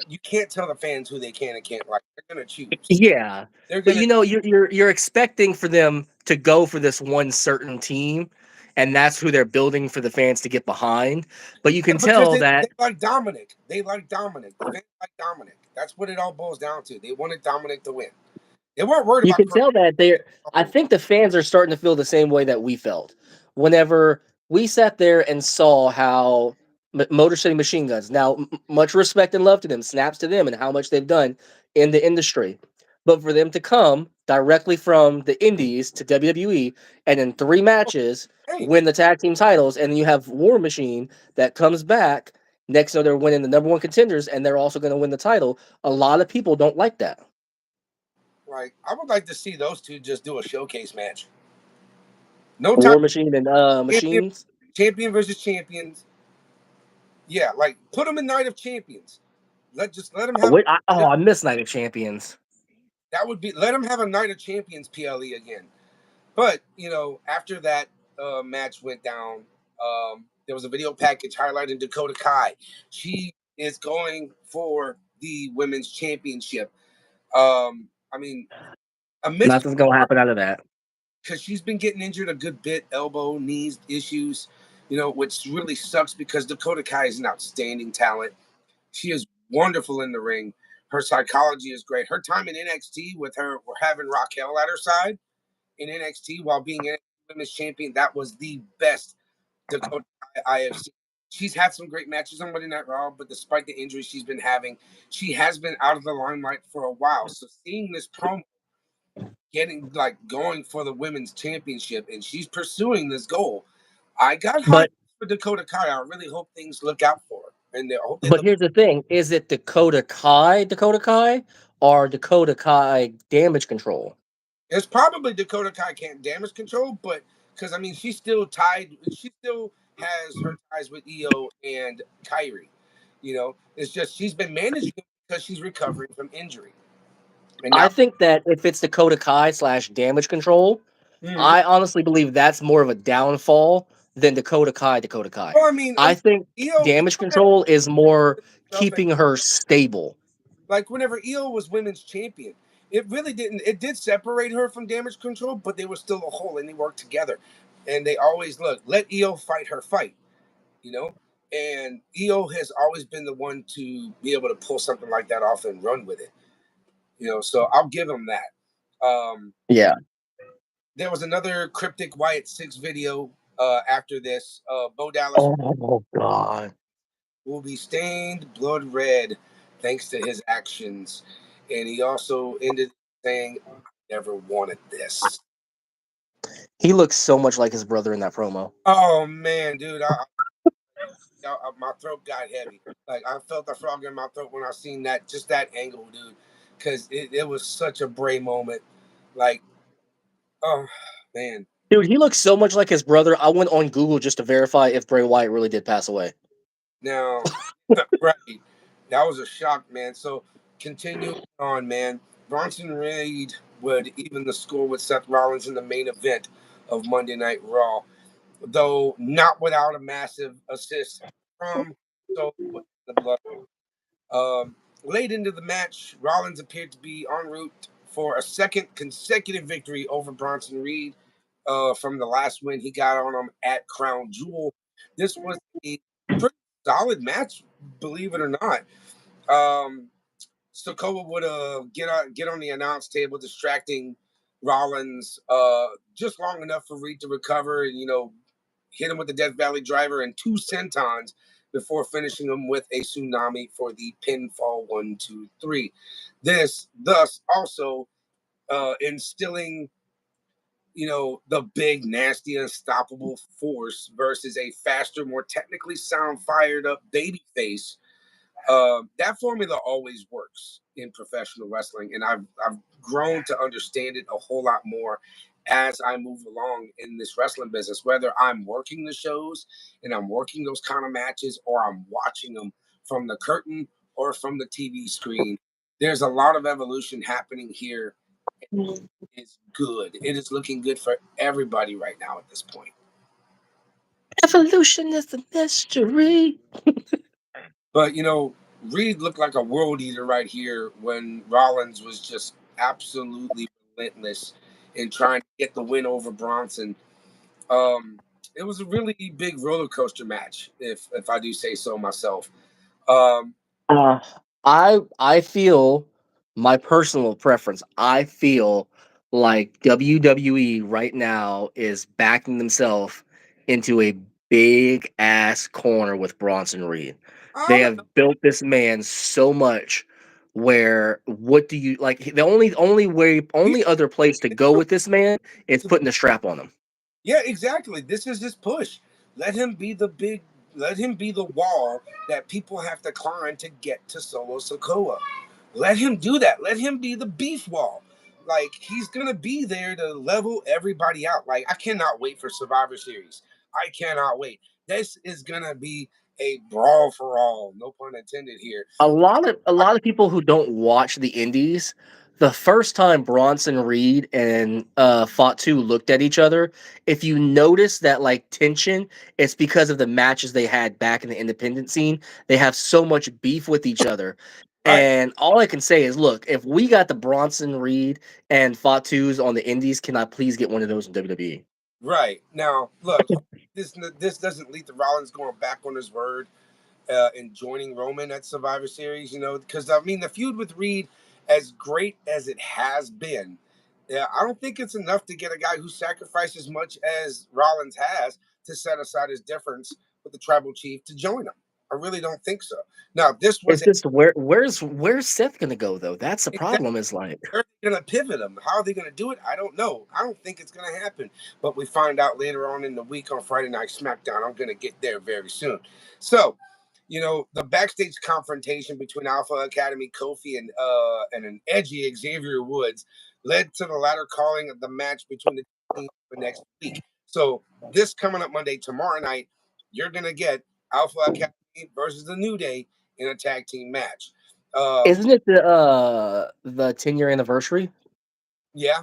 you can't tell the fans who they can and can't like. They're gonna choose. Yeah, They're but gonna you're expecting for them to go for this one certain team, and that's who they're building for the fans to get behind. But you can because tell they that like Dominic. They like Dominic. The fans like Dominic. That's what it all boils down to. They wanted Dominic to win. They weren't worried You about can Kurt. tell that they're. I think the fans are starting to feel the same way that we felt whenever we sat there and saw how Motor City Machine Guns. Now, much respect and love to them, snaps to them, and how much they've done in the industry. But for them to come directly from the Indies to WWE and in 3 matches Hey, win the tag team titles, and then you have War Machine that comes back next, they're winning the number one contenders, and they're also going to win the title. A lot of people don't like that. like I would like to see those two just do a showcase match. No time. War Machine and Champion, Machines. champion versus champions. Yeah, like put them in Night of Champions. Let them have I miss Night of Champions. that would be let them have a Night of Champions PLE again. But after that match went down, there was a video package highlighting Dakota Kai. She is going for the women's championship. I mean, a mystery Nothing's gonna happen out of that. because she's been getting injured a good bit, elbow, knees issues. Which really sucks because Dakota Kai is an outstanding talent. She is wonderful in the ring. Her psychology is great. Her time in NXT with her, we're having Raquel at her side in NXT while being NXT Women's Champion. That was the best Dakota I have seen. She's had some great matches on Monday Night Raw, but despite the injuries she's been having, she has been out of the limelight for a while. So seeing this promo getting going for the women's championship and she's pursuing this goal, I got high But for Dakota Kai. I really hope things look out for her. And I hope they but look. here's the thing: is it Dakota Kai, or Dakota Kai Damage Control? It's probably Dakota Kai can't damage control, but because I mean she's still tied. She still has her ties with Io and Kyrie. It's just she's been managing because she's recovering from injury, and I now. think that if it's Dakota Kai slash Damage Control, Mhm. I honestly believe that's more of a downfall than Dakota Kai. Dakota Kai. Well, I mean, I think EO Damage had Control is more stuff at, keeping her stable. like whenever EO was women's champion, it really didn't. It did separate her from Damage Control, but they were still a whole, and they worked together. And they always let EO fight her fight, you know. And EO has always been the one to be able to pull something like that off and run with it, you know. So I'll give him that. Yeah. There was another Cryptic Wyatt 6 video after this. Bo Dallas Oh God. will be stained blood red thanks to his actions. And he also ended saying, I never wanted this. He looks so much like his brother in that promo. Oh, man, dude. My throat got heavy. Like, I felt a frog in my throat when I seen that, just that angle, dude. Because it was such a Bray moment. Like, oh, man. Dude, he looks so much like his brother. I went on Google just to verify if Bray Wyatt really did pass away. Now, right. That was a shock, man. So continuing on, man. Bronson Reed would even the score with Seth Rollins in the main event of Monday Night Raw, though not without a massive assist from so the blood. Um, Late into the match, Rollins appeared to be en route for a second consecutive victory over Bronson Reed from the last win he got on him at Crown Jewel. This was a pretty solid match, believe it or not. Um, Sokoa would get on the announce table, distracting Rollins just long enough for Reed to recover and hit him with the Death Valley Driver and two sentons before finishing him with a tsunami for the pinfall 1, 2, 3. This thus also instilling the big, nasty, unstoppable force versus a faster, more technically sound, fired up baby face. That formula always works in professional wrestling, and I've grown to understand it a whole lot more as I move along in this wrestling business. Whether I'm working the shows and I'm working those kind of matches, or I'm watching them from the curtain or from the TV screen, there's a lot of evolution happening here. It's good. It is looking good for everybody right now at this point. Evolution is the mystery. But Reed looked like a world eater right here when Rollins was just absolutely relentless in trying to get the win over Bronson. Um, it was a really big roller coaster match, if I do say so myself. Um, Uh, I feel my personal preference. I feel like WWE right now is backing themselves into a big ass corner with Bronson Reed. I They don't know. have built this man so much where what do you like the only other place to go with this man is putting the strap on him. Yeah, exactly. This is his push. Let him be the big. Let him be the wall that people have to climb to get to Solo Sokoa. Let him do that. Let him be the beef wall. Like he's gonna be there to level everybody out. Like I cannot wait for Survivor Series. I cannot wait. This is gonna be a brawl for all. No pun intended here. A lot of people who don't watch the indies, the first time Bronson Reed and Fatu looked at each other, if you notice that like tension, it's because of the matches they had back in the independent scene. They have so much beef with each other. Right, And all I can say is, look, if we got the Bronson Reed and Fatu's on the indies, can I please get one of those in WWE? right. Now look, this doesn't lead to Rollins going back on his word and joining Roman at Survivor Series, because I mean the feud with Reed, as great as it has been, yeah, I don't think it's enough to get a guy who sacrificed as much as Rollins has to set aside his difference with the tribal chief to join him. I really don't think so. Now, this was It's just where's Seth gonna go though? That's the exactly problem. Is like where are they going to pivot him? How are they going to do it? I don't know. I don't think it's going to happen. But we find out later on in the week on Friday Night SmackDown. I'm going to get there very soon. So, the backstage confrontation between Alpha Academy Kofi and an edgy Xavier Woods led to the latter calling of the match between the teams for next week. So this coming up Monday, tomorrow night, you're going to get Alpha Academy versus the New Day in a tag team match. Um, isn't it the 10-year anniversary? yeah,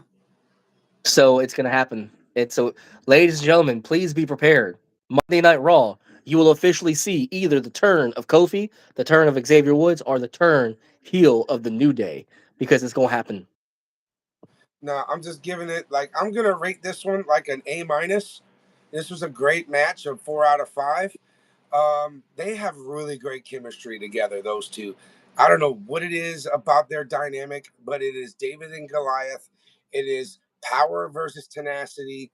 So it's gonna happen. It's so, ladies and gentlemen, please be prepared. Monday Night Raw, you will officially see either the turn of Kofi, the turn of Xavier Woods, or the turn heel of the New Day, because it's gonna happen. Now I'm just giving it like I'm gonna rate this one like an A minus. This was a great match, of 4 out of 5. They have really great chemistry together, those two. I don't know what it is about their dynamic, but it is David and Goliath. It is power versus tenacity.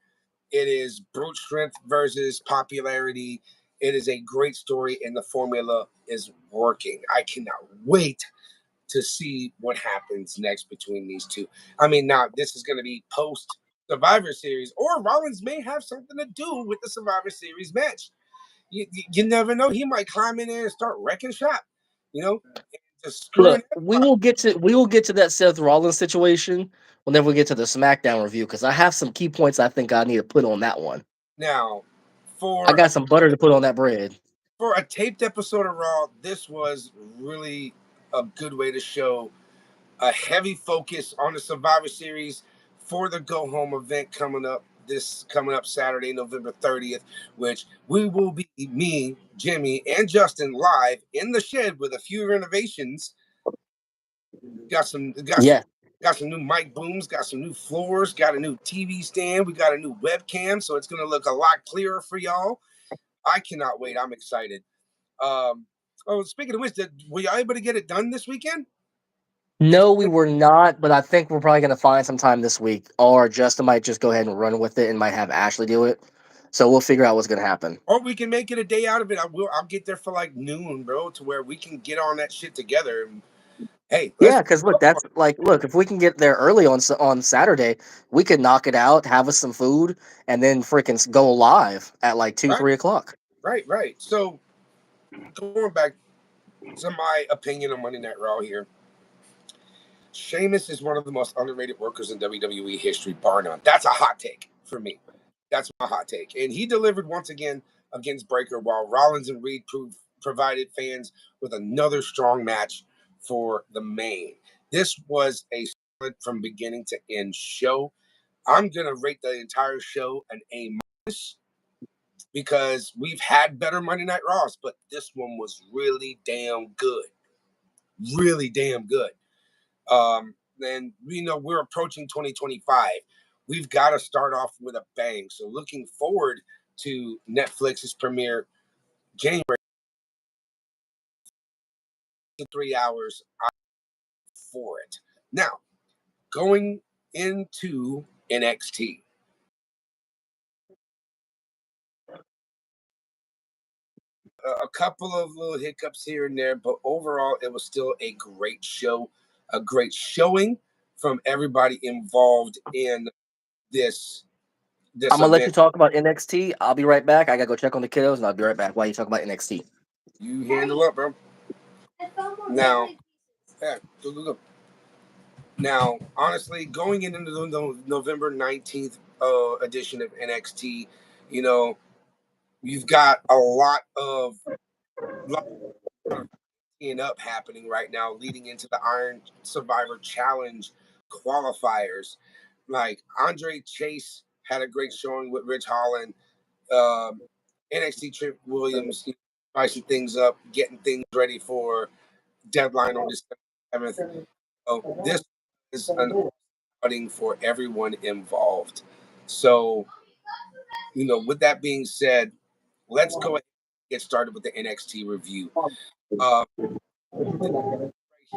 It is brute strength versus popularity. It is a great story, and the formula is working. I cannot wait to see what happens next between these two. I mean, now this is going to be post Survivor Series, or Rollins may have something to do with the Survivor Series match. You never know. He might climb in there and start wrecking shop, you know, and just screwing Look, everybody. we will get to that Seth Rollins situation whenever we get to the SmackDown review, because I have some key points I think I need to put on that one. Now, I for got some butter to put on that bread. a taped episode of Raw, this was really a good way to show a heavy focus on the Survivor Series for the go home event coming up Saturday, November 30th, which we will be me, Jimmy, and Justin live in the shed with a few renovations. Got some got some Yeah. got some new mic booms, got some new floors, got a new TV stand, we got a new webcam, so it's gonna look a lot clearer for y'all. I cannot wait. I'm excited. Oh, speaking of which, were y'all able to get it done this weekend? Did No, we you were not, but I think we're probably gonna find some time this week, or Justin might just go ahead and run with it and might have Ashley do it. So we'll figure out what's gonna happen. or we can make it a day out of it. I'll get there for like noon, bro, to where we can get on that shit together. And, hey, let's Yeah, because look, that's like, look, if we can get there early on Saturday, we could knock it out, have us some food, and then freaking go live at like two, right, 3 o'clock. right. So going back to my opinion on Monday Night Raw here, Sheamus is one of the most underrated workers in WWE history, bar none. That's a hot take for me. That's my hot take. And he delivered once again against Breaker, while Rollins and Reed provided fans with another strong match for the main. This was a solid from beginning to end show. I'm gonna rate the entire show an A minus because we've had better Monday Night Raws, but this one was really damn good. Really damn good. And we know we're approaching 2025. We've got to start off with a bang. So looking forward to Netflix's premiere January to 3 hours for it. Now, going into NXT. A couple of little hiccups here and there, but overall, it was still a great show, a great showing from everybody involved in this I'm this gonna let you event. talk about NXT. I'll be right back. I gotta go check on the kiddos, and I'll be right back while you talk about NXT. You handle up, bro. Now, yeah, go. Now, honestly, going into the November 19th edition of NXT, you know, you've got lot of teeing up happening right now, leading into the Iron Survivor Challenge qualifiers. Like Andre Chase had a great showing with Rich Holland. Um, NXT Trip Williams spicing things up, getting things ready for deadline on December 7th. So this is an outing for everyone involved. So, with that being said, let's go ahead and get started with the NXT review. Uh, this right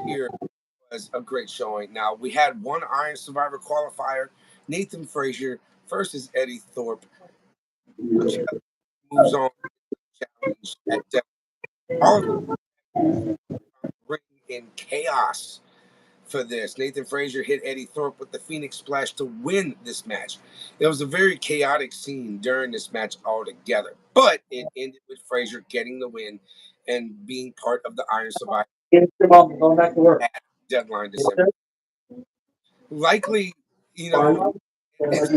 here was a great showing. Now, we had one Iron Survivor qualifier, Nathan Frazier versus Eddie Thorpe. Moves on to the challenge at Depth. All of bringing in chaos for this. Nathan Frazier hit Eddie Thorpe with the Phoenix Splash to win this match. It was a very chaotic scene during this match altogether, but it ended with Frazier getting the win and being part of the Iron Survivor at deadline December. Likely, you know, it's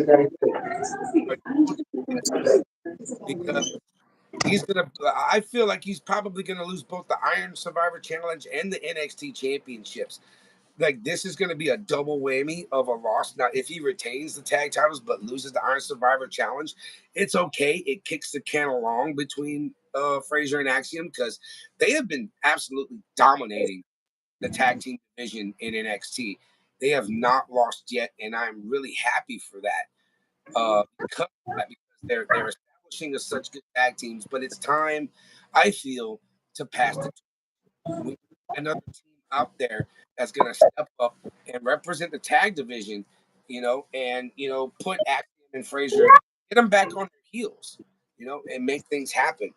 because he's gonna. I feel like he's probably gonna lose both the Iron Survivor Challenge and the NXT Championships. like this is going to be a double whammy of a loss. Now, if he retains the tag titles but loses the Iron Survivor Challenge, it's okay. It kicks the can along between Frazier and Axiom because they have been absolutely dominating the tag team division in NXT. They have not lost yet, and I'm really happy for that. Because they're establishing as such good tag teams. But it's time, I feel, to pass the. We need another team out there that's going to step up and represent the tag division, and put Axiom and Frazier, get them back on their heels, and make things happen.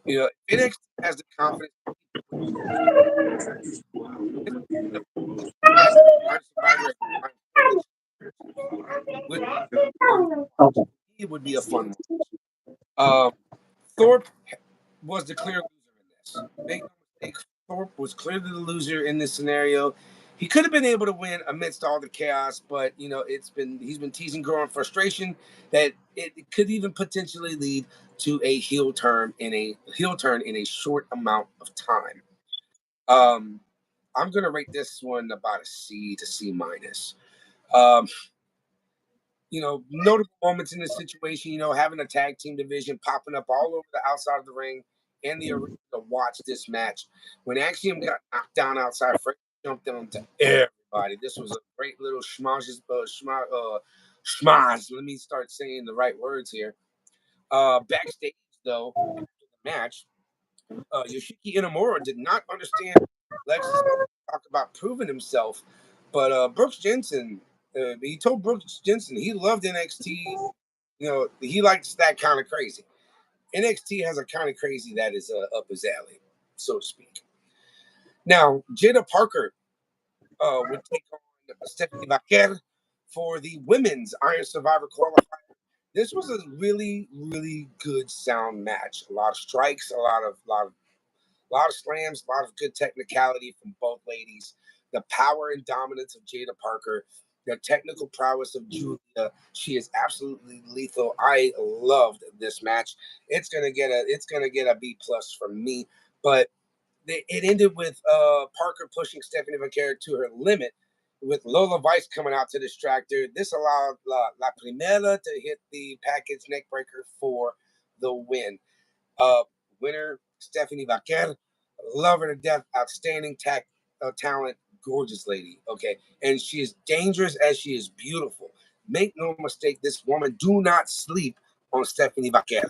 If NXT has the confidence, it's the tag Survivor, which Okay. it would be a fun one. Thorpe was the clear loser in this. Make no mistake, Thorpe was clearly the loser in this scenario. He could have been able to win amidst all the chaos, but he's been teasing growing frustration that it could even potentially lead to a heel turn in a short amount of time. I'm gonna rate this one about a C to C minus. Um, notable moments in this situation, having a tag team division popping up all over the outside of the ring and the arena to watch this match. When Axiom got knocked down outside, Frank jumped onto everybody. This was a great little schmaz. Let me start saying the right words here. Backstage, though, after the match, Yoshiki Inamura did not understand Lexus talk about proving himself, but Brooks Jensen, he told Brooks Jensen he loved NXT. He likes that kind of crazy. NXT has a kind of crazy that is up his alley, so to speak. Now, Jada Parker would take on Stephanie Vaquer for the women's Iron Survivor qualifier. This was a really, really good sound match. A lot of strikes, a lot of slams, a lot of good technicality from both ladies. The power and dominance of Jada Parker, the technical prowess of Julia. She is absolutely lethal. I loved this match. It's gonna get a B+ from me. But it ended with Parker pushing Stephanie Vaquer to her limit, with Lola Vice coming out to distract her. This allowed La Primera to hit the package neckbreaker for the win. Uh, Winner Stephanie Vaquer, love her to death, outstanding talent, gorgeous lady. Okay, and she is dangerous as she is beautiful. Make no mistake, this woman, do not sleep on Stephanie Vaquer.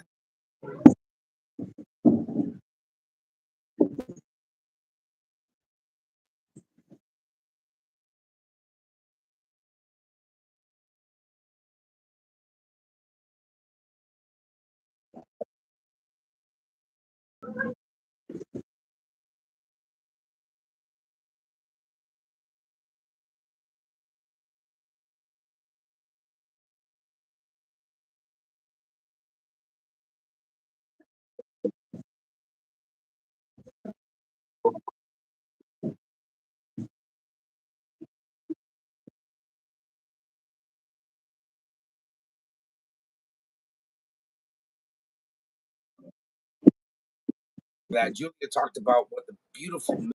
That Julia talked about what the beautiful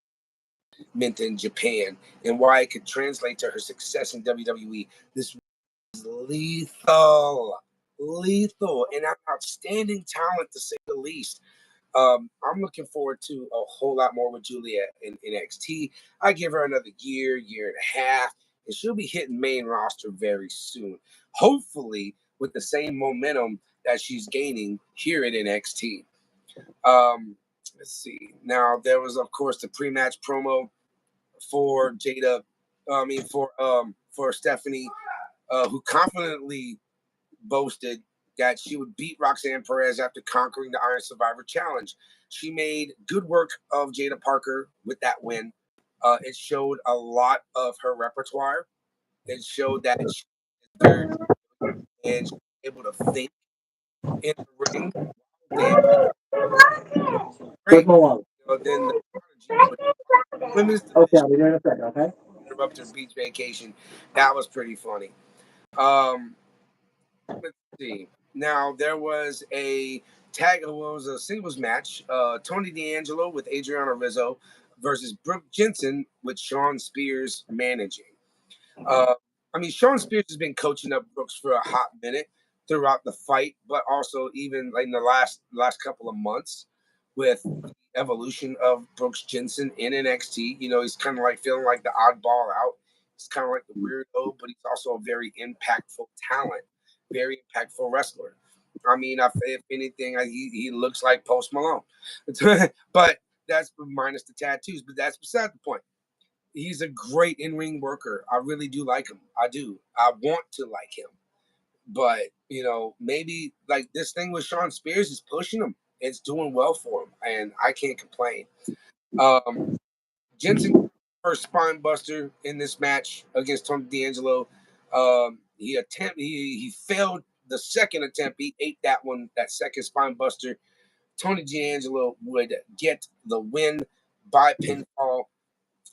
meant in Japan and why it could translate to her success in WWE. This was lethal, and an outstanding talent to say the least. I'm looking forward to a whole lot more with Julia in NXT. I give her another year and a half, and she'll be hitting main roster very soon. Hopefully, with the same momentum that she's gaining here at NXT. Let's see. Now there was, of course, the pre-match promo for Jada. I mean, for Stephanie, who confidently boasted that she would beat Roxanne Perez after conquering the Iron Survivor Challenge. She made good work of Jada Parker with that win. It showed a lot of her repertoire. It showed that she is and she's able to think in the ring. Damn, great. Then the women's Okay, division I'll be there in a second, okay? interrupt her beach vacation. That was pretty funny. Um, let's see. Now there was a singles match. Tony D'Angelo with Adriana Rizzo versus Brooke Jensen with Sean Spears managing. Uh, I mean, Sean Spears has been coaching up Brooks for a hot minute throughout the fight, but also even like in the last couple of months with the evolution of Brooks Jensen in NXT. You know, he's kind of like feeling like the oddball out. He's kind of like the weirdo, but he's also a very impactful talent, very impactful wrestler. I mean, if anything, he looks like Post Malone, but that's minus the tattoos. But that's beside the point. He's a great in-ring worker. I really do like him. I do. I want to like him. But, you know, maybe like this thing with Sean Spears is pushing him. It's doing well for him, and I can't complain. Um, Jensen first spine buster in this match against Tony D'Angelo. He failed the second attempt. He ate that second spine buster. Tony D'Angelo would get the win by pinfall.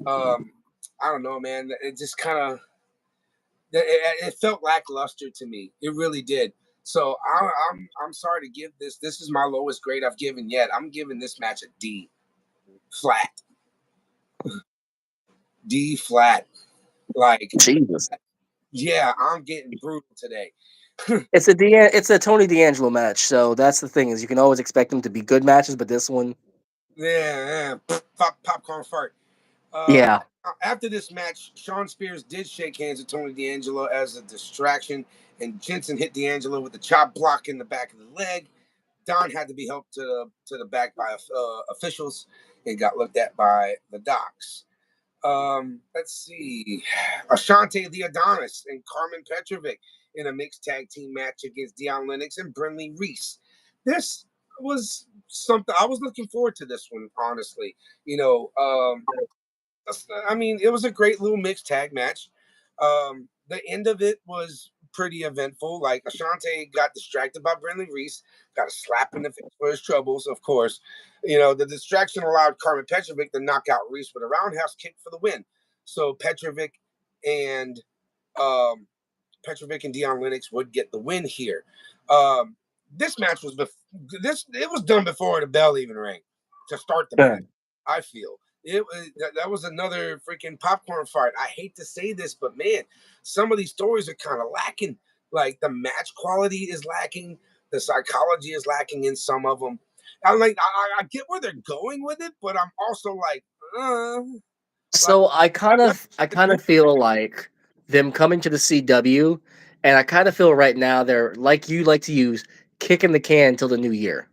I don't know, man. It just kind of it felt lackluster to me. It really did. So I'm sorry to give this. This is my lowest grade I've given yet. I'm giving this match a D flat. D flat. Like Jesus. yeah, I'm getting brutal today. It's a Tony D'Angelo match, so that's the thing is you can always expect them to be good matches, but this one, Yeah. Popcorn fart. yeah. After this match, Sean Spears did shake hands with Tony D'Angelo as a distraction, and Jensen hit D'Angelo with the chop block in the back of the leg. Don had to be helped to the back by officials and got looked at by the docs. Let's see. Ashante the Adonis and Carmen Petrovic in a mixed tag team match against Dion Lennox and Brinley Reese. This was something I was looking forward to this one, honestly. You know, I mean, it was a great little mixed tag match. The end of it was pretty eventful. Like Ashante got distracted by Brinley Reese, got a slap in the face for his troubles, of course. You know, the distraction allowed Carmen Petrovic to knock out Reese with a roundhouse kick for the win. So and um, Petrovic and Dion Lennox would get the win here. Um, this match was it was done before the bell even rang to start the match. I feel that was another freaking popcorn fight. I hate to say this, but man, some of these stories are kind of lacking. Like the match quality is lacking, the psychology is lacking in some of them. I'm like, I get where they're going with it, but I'm also like, like So I kind of feel like them coming to the CW, and I kind of feel right now they're like you like to use kicking the can till the new year.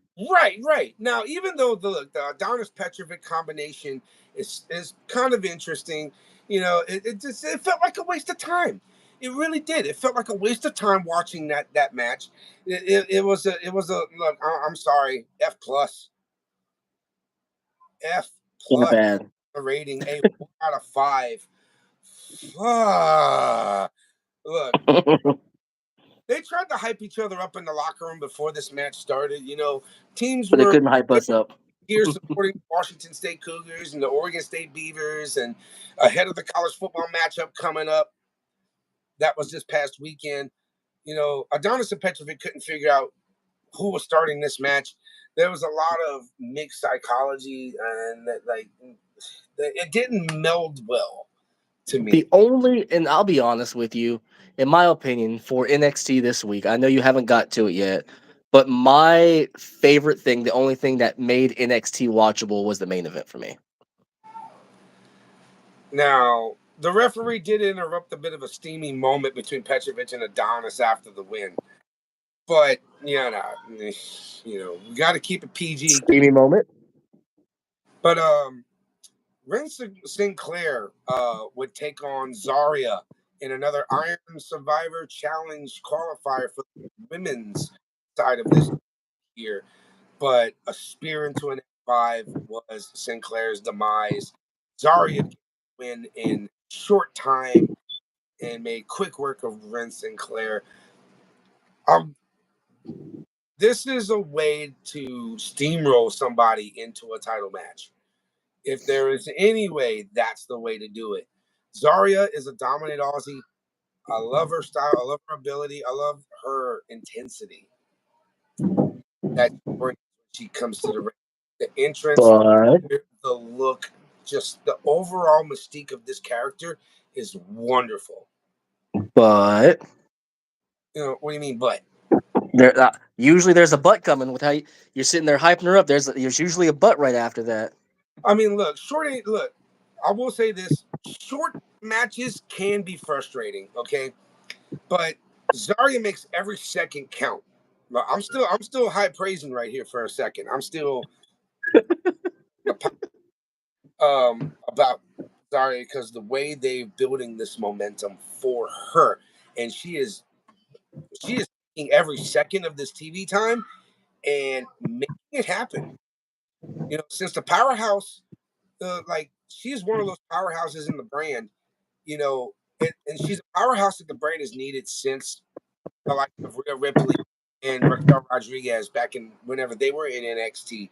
right. Now, even though the Adonis Petrovic combination is kind of interesting, you know, it felt like a waste of time. It really did. It felt like a waste of time watching that match. It was a look. I'm sorry, F In a plus bad. rating, a 4 out of 5. Look, they tried to hype each other up in the locker room before this match started. You know, teams But they were couldn't hype us up. here supporting Washington State Cougars and the Oregon State Beavers, and ahead of the college football matchup coming up. That was this past weekend. You know, Adonis and Petrovic couldn't figure out who was starting this match. There was a lot of mixed psychology, and it didn't meld well to me. And I'll be honest with you, in my opinion, for NXT this week, I know you haven't got to it yet, but my favorite thing, the only thing that made NXT watchable was the main event for me. Now, the referee did interrupt a bit of a steamy moment between Petrovic and Adonis after the win. But, we got to keep it PG. Steamy moment. But Ren Sinclair would take on Zarya in another Iron Survivor Challenge qualifier for the women's side of this year. But a spear into an F5 was Sinclair's demise. Zarya win in short time and made quick work of Ren Sinclair. This is a way to steamroll somebody into a title match. If there is any way, that's the way to do it. Zarya is a dominant Aussie. I love her style. I love her ability. I love her intensity that she brings when she comes to the ring. The entrance, But the look. just the overall mystique of this character is wonderful. But What do you mean, but? there usually there's a butt coming with how you're sitting there hyping her up. There's usually a butt right after that. I mean, look, I will say this: short matches can be frustrating, okay, but Zarya makes every second count. I'm still high praising right here for a second. I'm still about Zarya because the way they're building this momentum for her, and she is taking every second of this TV time and making it happen. Since the powerhouse, she's one of those powerhouses in the brand. And she's a powerhouse that the brand has needed since the likes of Rhea Ripley and Raquel Rodriguez back in whenever they were in NXT.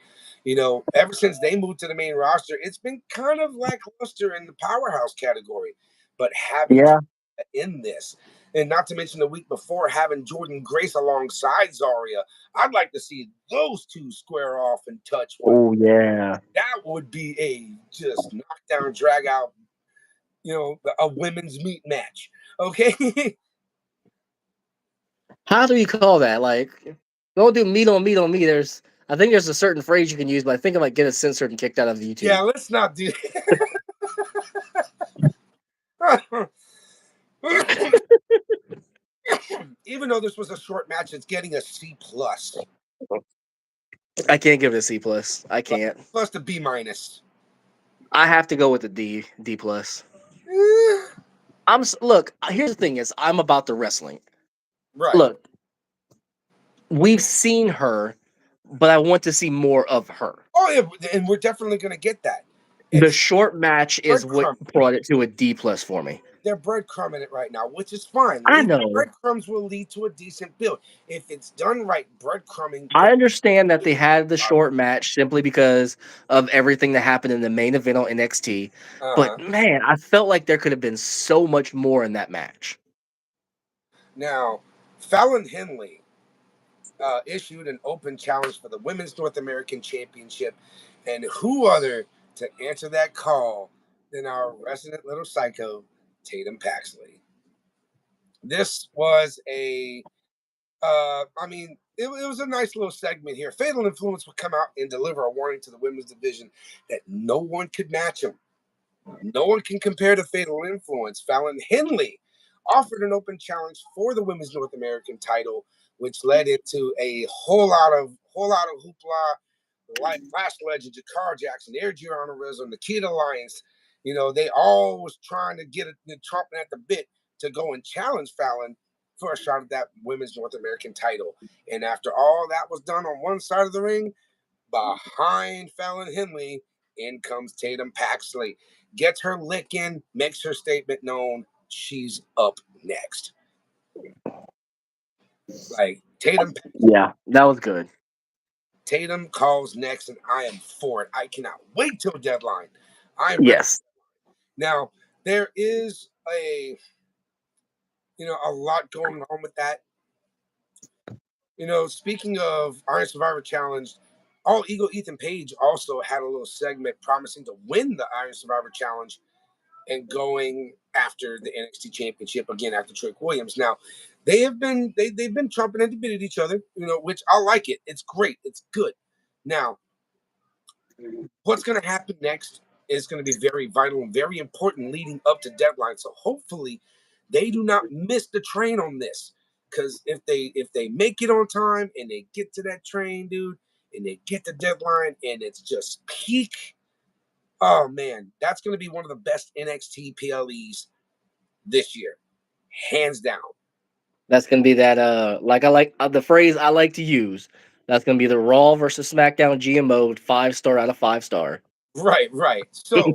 Ever since they moved to the main roster, it's been kind of lackluster in the powerhouse category. But having in this, and not to mention the week before having Jordan Grace alongside Zarya, I'd like to see those two square off and touch one. Oh yeah, that would be a just knockdown, drag out, a women's meat match. Okay. how do you call that? Like, don't do meat on meat on me. I think there's a certain phrase you can use, but I think I might get it censored and kicked out of YouTube. Yeah, let's not do. Even though this was a short match, it's getting a C plus. I can't give it a C plus. I can't. Plus the B minus. I have to go with the D plus. Look. Here's the thing: is I'm about the wrestling. Right. Look, we've seen her, but I want to see more of her. Oh yeah, and we're definitely going to get that. The short match is what brought it to a D plus for me. They're breadcrumbing it right now, which is fine. I know breadcrumbs will lead to a decent build if it's done right. Breadcrumbing. I understand that they had the short match simply because of everything that happened in the main event on NXT. But man, I felt like there could have been so much more in that match. Now, Fallon Henley issued an open challenge for the Women's North American Championship, and who other to answer that call than our resident little psycho, Tatum Paxley. This was it was a nice little segment here. Fatal Influence would come out and deliver a warning to the women's division that no one could match them. No one can compare to Fatal Influence. Fallon Henley offered an open challenge for the Women's North American title, which led into a whole lot of hoopla. Like Lash Legend, Jakar Jackson, Air Gianna Rizzo, Nikita Lyons, they all was trying to get it, chomping at the bit to go and challenge Fallon for a shot at that Women's North American title. And after all that was done on one side of the ring, behind Fallon Henley, in comes Tatum Paxley. Gets her lick in, makes her statement known. She's up next. Like Tatum. Yeah, that was good. Tatum calls next, and I am for it. I cannot wait till deadline. I'm yes. Ready. Now there is a lot going on with that. Speaking of Iron Survivor Challenge, All Ego Ethan Page also had a little segment promising to win the Iron Survivor Challenge and going after the NXT Championship again after Trick Williams. Now, they've been chomping at the bit at each other, which I like it. It's great. It's good. Now, what's going to happen next is going to be very vital and very important leading up to deadline. So hopefully they do not miss the train on this. Because if they make it on time and they get to that train, dude, and they get the deadline and it's just peak, oh man, that's going to be one of the best NXT PLEs this year, hands down. That's going to be that like I like the phrase I like to use. That's going to be the Raw versus SmackDown GMO 5-star out of 5-star. Right. So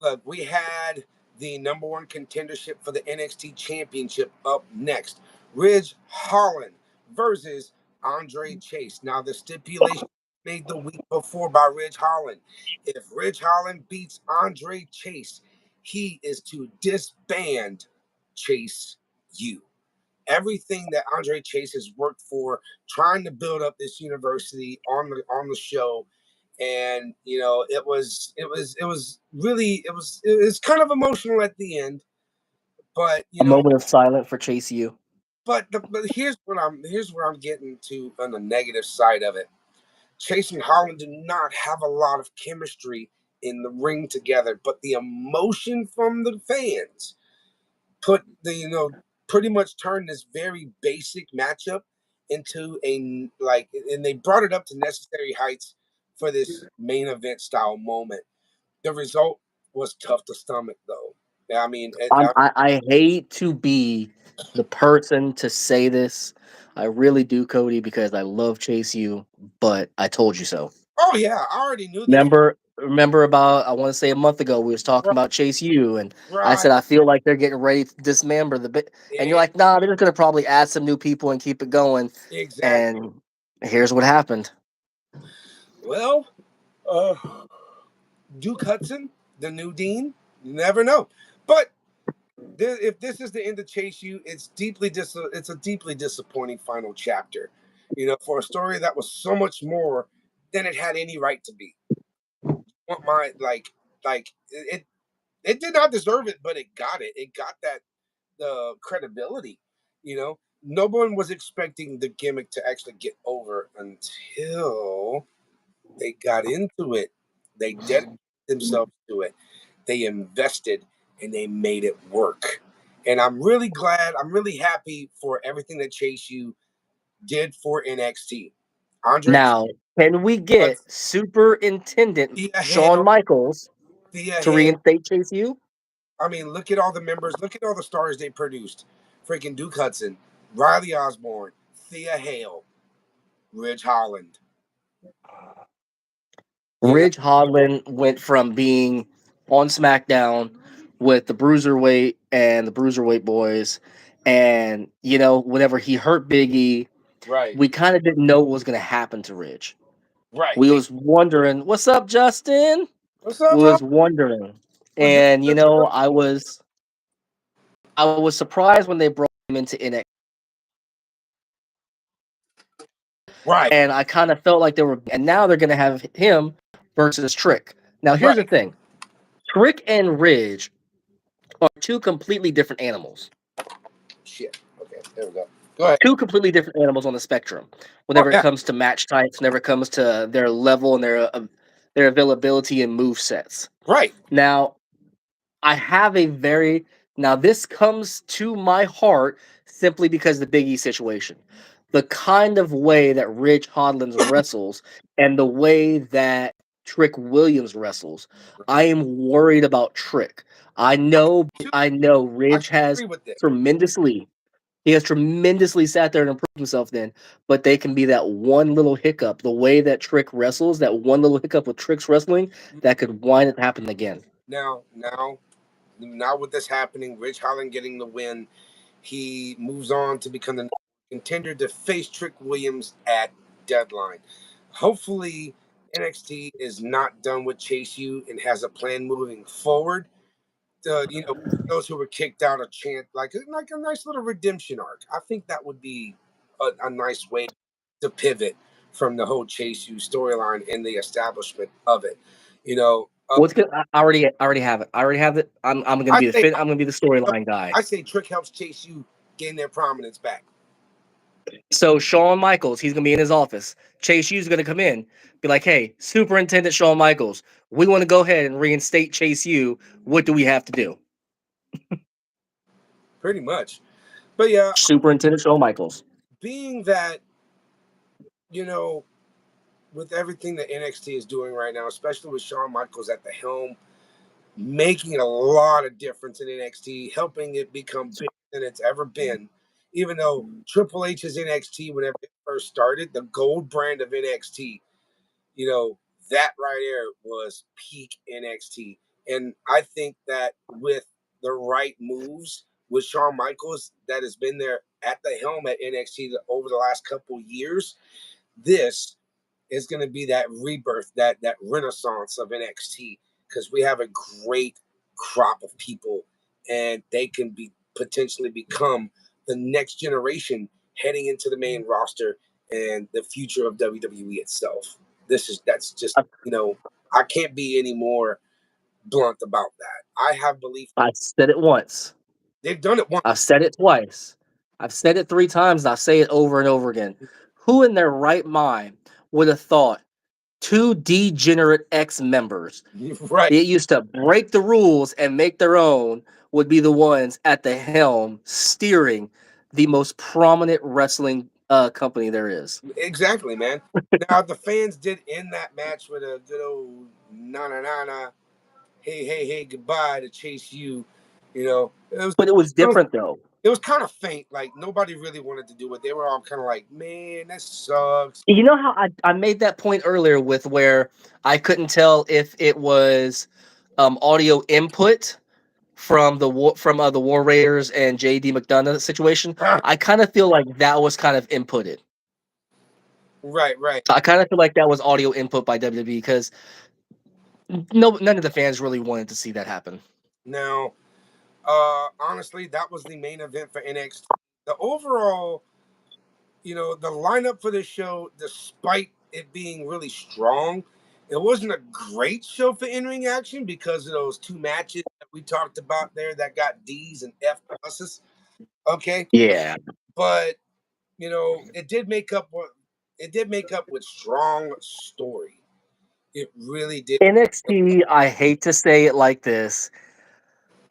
look, we had the number one contendership for the NXT Championship up next. Ridge Holland versus Andre Chase. Now, the stipulation made the week before by Ridge Holland. If Ridge Holland beats Andre Chase, he is to disband Chase U. Everything that Andre Chase has worked for, trying to build up this university on the show, and it was kind of emotional at the end, but A moment of silence for Chase U. but here's where I'm getting to on the negative side of it. Chase and Holland do not have a lot of chemistry in the ring together, but the emotion from the fans put pretty much turned this very basic matchup into and they brought it up to necessary heights for this main event style moment. The result was tough to stomach, though. I mean, I hate to be the person to say this. I really do, Cody, because I love Chase U, but I told you so. oh yeah, I already knew this. Remember about I want to say a month ago we was talking Right, about Chase U, and I right, said I feel like they're getting ready to dismember the bit, and you're e- like, nah, they're just gonna probably add some new people and keep it going. exactly. And here's what happened. Well, uh, Duke Hudson, the new dean, you never know. But if this is the end of Chase U, it's a deeply disappointing final chapter. For a story that was so much more than it had any right to be. Want my it did not deserve it, but it got it. It got that the credibility. No one was expecting the gimmick to actually get over until they got into it. They dedicated themselves to it. They invested and they made it work. And I'm really glad. I'm really happy for everything that Chase U did for NXT. Andre Now, can we get Hudson, Superintendent Thea Shawn Hale, Michaels Thea to Hale. reinstate Chase U? I mean, look at all the members. Look at all the stars they produced. Freaking Duke Hudson, Riley Osborne, Thea Hale, Ridge Holland. You know, Ridge Holland went from being on SmackDown with the Bruiserweight and the Bruiserweight boys, and whenever he hurt Biggie, right, we kind of didn't know what was going to happen to Ridge. right. We was wondering, "What's up, Justin?" What's We up, Hall? was wondering, Was this and the I was surprised when they brought him into NXT, right, and I kind of felt like they were, and now they're going to have him versus Trick. Now, here's the right? thing: Trick and Ridge are two completely different animals. Shit. Okay, there we go. Go ahead. Two completely different animals on the spectrum. Oh Whenever it yeah, comes to match types, whenever it comes to their level and their availability and move sets. right. Now, I have a very now this comes to my heart simply because of the Big E situation. The kind of way that Ridge Hodlins wrestles and the way that Trick Williams wrestles, I am worried about Trick. I know I Ridge agree has with this. tremendously he has tremendously sat there and improved himself then, but they can be that one little hiccup. The way that Trick wrestles, that one little hiccup with Trick's wrestling, that could wind up happening again. Now with this happening, Rich Holland getting the win, he moves on to become the contender to face Trick Williams at Deadline. Hopefully, NXT is not done with Chase U and has a plan moving forward. Those who were kicked out a chance like a nice little redemption arc. I think that would be a nice way to pivot from the whole Chase U storyline and the establishment of it. You know, uh, What's good? I already have it. I already have it. I'm gonna I be the say I'm gonna be the storyline guy. I say Trick helps Chase U gain their prominence back. So Shawn Michaels, he's gonna be in his office. Chase U's gonna come in, be like, "Hey, Superintendent Shawn Michaels, we want to go ahead and reinstate Chase U. What do we have to do?" Pretty much. But yeah, Superintendent Shawn Michaels. being that, you know, with everything that NXT is doing right now, especially with Shawn Michaels at the helm, making a lot of difference in NXT, helping it become bigger than it's ever been. Even though Triple H's NXT, whenever it first started, the gold brand of NXT, that right there was peak NXT. And I think that with the right moves with Shawn Michaels that has been there at the helm at NXT over the last couple years, this is going to be that rebirth, that renaissance of NXT because we have a great crop of people and they can be potentially become the next generation heading into the main roster and the future of WWE itself. That's just, I can't be any more blunt about that. I have belief. I've said it once. They've done it once. I've said it twice. I've said it 3 times, and I say it over and over again. Who in their right mind would have thought two degenerate ex members Right. that used to break the rules and make their own would be the ones at the helm steering the most prominent wrestling company there is? Exactly, man. Now the fans did end that match with a good old na na na na, hey hey hey goodbye to Chase U. It was But it was different though. it was kind of faint. Like nobody really wanted to do it. They were all kind of like, man, that sucks. You know how I made that point earlier with where I couldn't tell if it was audio input from the War Raiders and JD McDonough situation. I kind of feel like that was kind of inputted. Right, right. I kind of feel like that was audio input by WWE because none of the fans really wanted to see that happen. Now, honestly, that was the main event for NXT. The overall, the lineup for this show, despite it being really strong, it wasn't a great show for in-ring action because of those two matches that we talked about there that got D's and F pluses. Okay, Yeah. but it did make up with strong story. It really did. NXT, I hate to say it like this.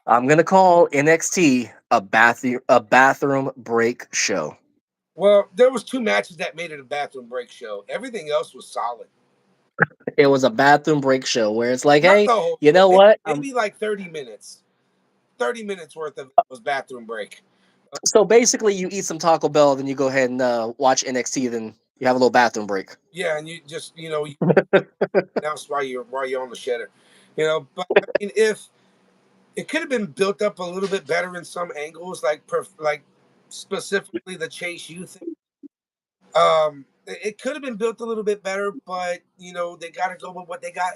I'm gonna call NXT a bathroom break show. Well, there was two matches that made it a bathroom break show. Everything else was solid. It was a bathroom break show where it's like, Not hey, the whole you show. know what? Maybe like 30 minutes. 30 minutes worth of it was bathroom break. So basically, you eat some Taco Bell, then you go ahead and watch NXT, then you have a little bathroom break. Yeah, and you just you announce while you're on the shedder. But I mean, if it could have been built up a little bit better in some angles, like specifically the Chase U thing. It could have been built a little bit better, but they got to go with what they got.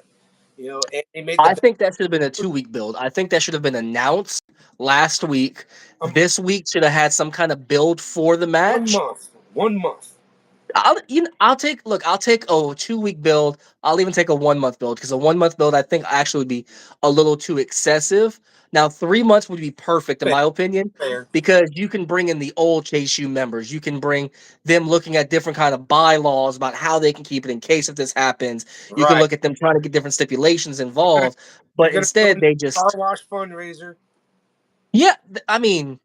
And they made I the think that should have been a 2 week build. I think that should have been announced last week. um, This week should have had some kind of build for the one match. month, 1 month. I'll take a 2 week build. I'll even take a 1 month build because a 1 month build I think actually would be a little too excessive. Now 3 months would be perfect in Fair, my opinion fair. because you can bring in the old Chase U members. You can bring them looking at different kind of bylaws about how they can keep it in case if this happens. You can Right. look at them trying to get different stipulations You're gonna involved. you're But gonna do instead a they car just wash fundraiser. yeah, I mean,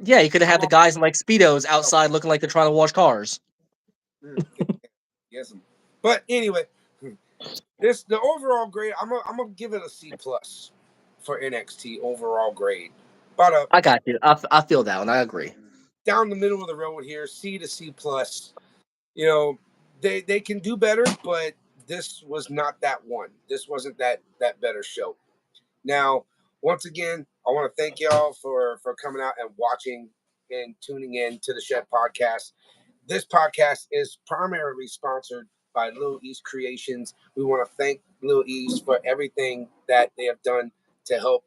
yeah, you could have had the Oh, guys in like speedos outside looking like they're trying to wash cars. yes. But anyway, the overall grade. I'm gonna give it a C plus for NXT overall grade. About a I got you. I feel that one. I agree. down the middle of the road here, C to C plus. You know, they can do better, but this was not that one. This wasn't that better show. Now, once again, I want to thank y'all for coming out and watching and tuning in to the Shed Podcast. This podcast is primarily sponsored by Lil East Creations. We want to thank Lil East for everything that they have done to help,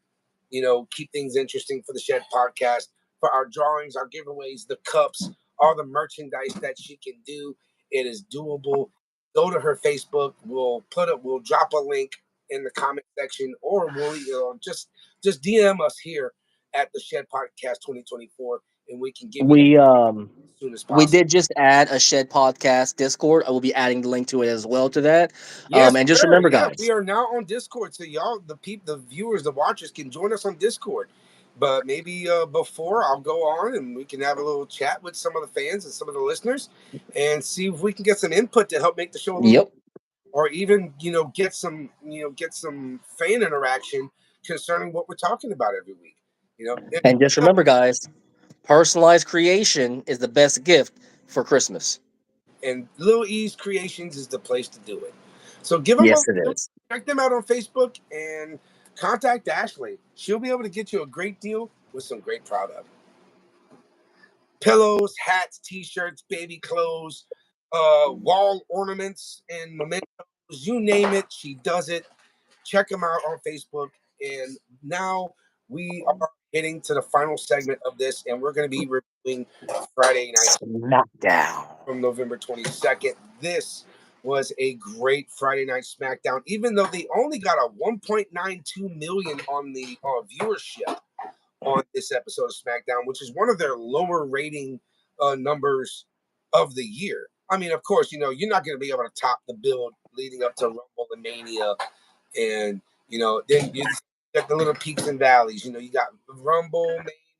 keep things interesting for the Shed Podcast, for our drawings, our giveaways, the cups, all the merchandise that she can do. It is doable. Go to her Facebook. We'll drop a link in the comment section, or we'll just DM us here at the Shed Podcast 2024, and we can give you that We as soon as we possible. did just add a Shed Podcast Discord. I will be adding the link to it as well to that. Yes, And just sir. remember, Yeah, guys. we are now on Discord, so y'all, the viewers, the watchers, can join us on Discord. But maybe before I'll go on and we can have a little chat with some of the fans and some of the listeners, and see if we can get some input to help make the show a little, Yep. or even get some fan interaction concerning what we're talking about every week. If, And just remember, guys, personalized creation is the best gift for Christmas. and Lil E's Creations is the place to do it. So give them Yes, it is. check them out on Facebook and contact Ashley. She'll be able to get you a great deal with some great product. Pillows, hats, t-shirts, baby clothes, wall ornaments, and mementos. You name it, she does it. Check them out on Facebook. And now we are getting to the final segment of this, and we're going to be reviewing Friday Night Smackdown. from November 22nd. This was a great Friday Night SmackDown, even though they only got a 1.92 million on the viewership on this episode of SmackDown, which is one of their lower rating numbers of the year. I mean, of course, you're not going to be able to top the build leading up to Rumble and Mania, and then you got the little peaks and valleys. You got Rumble,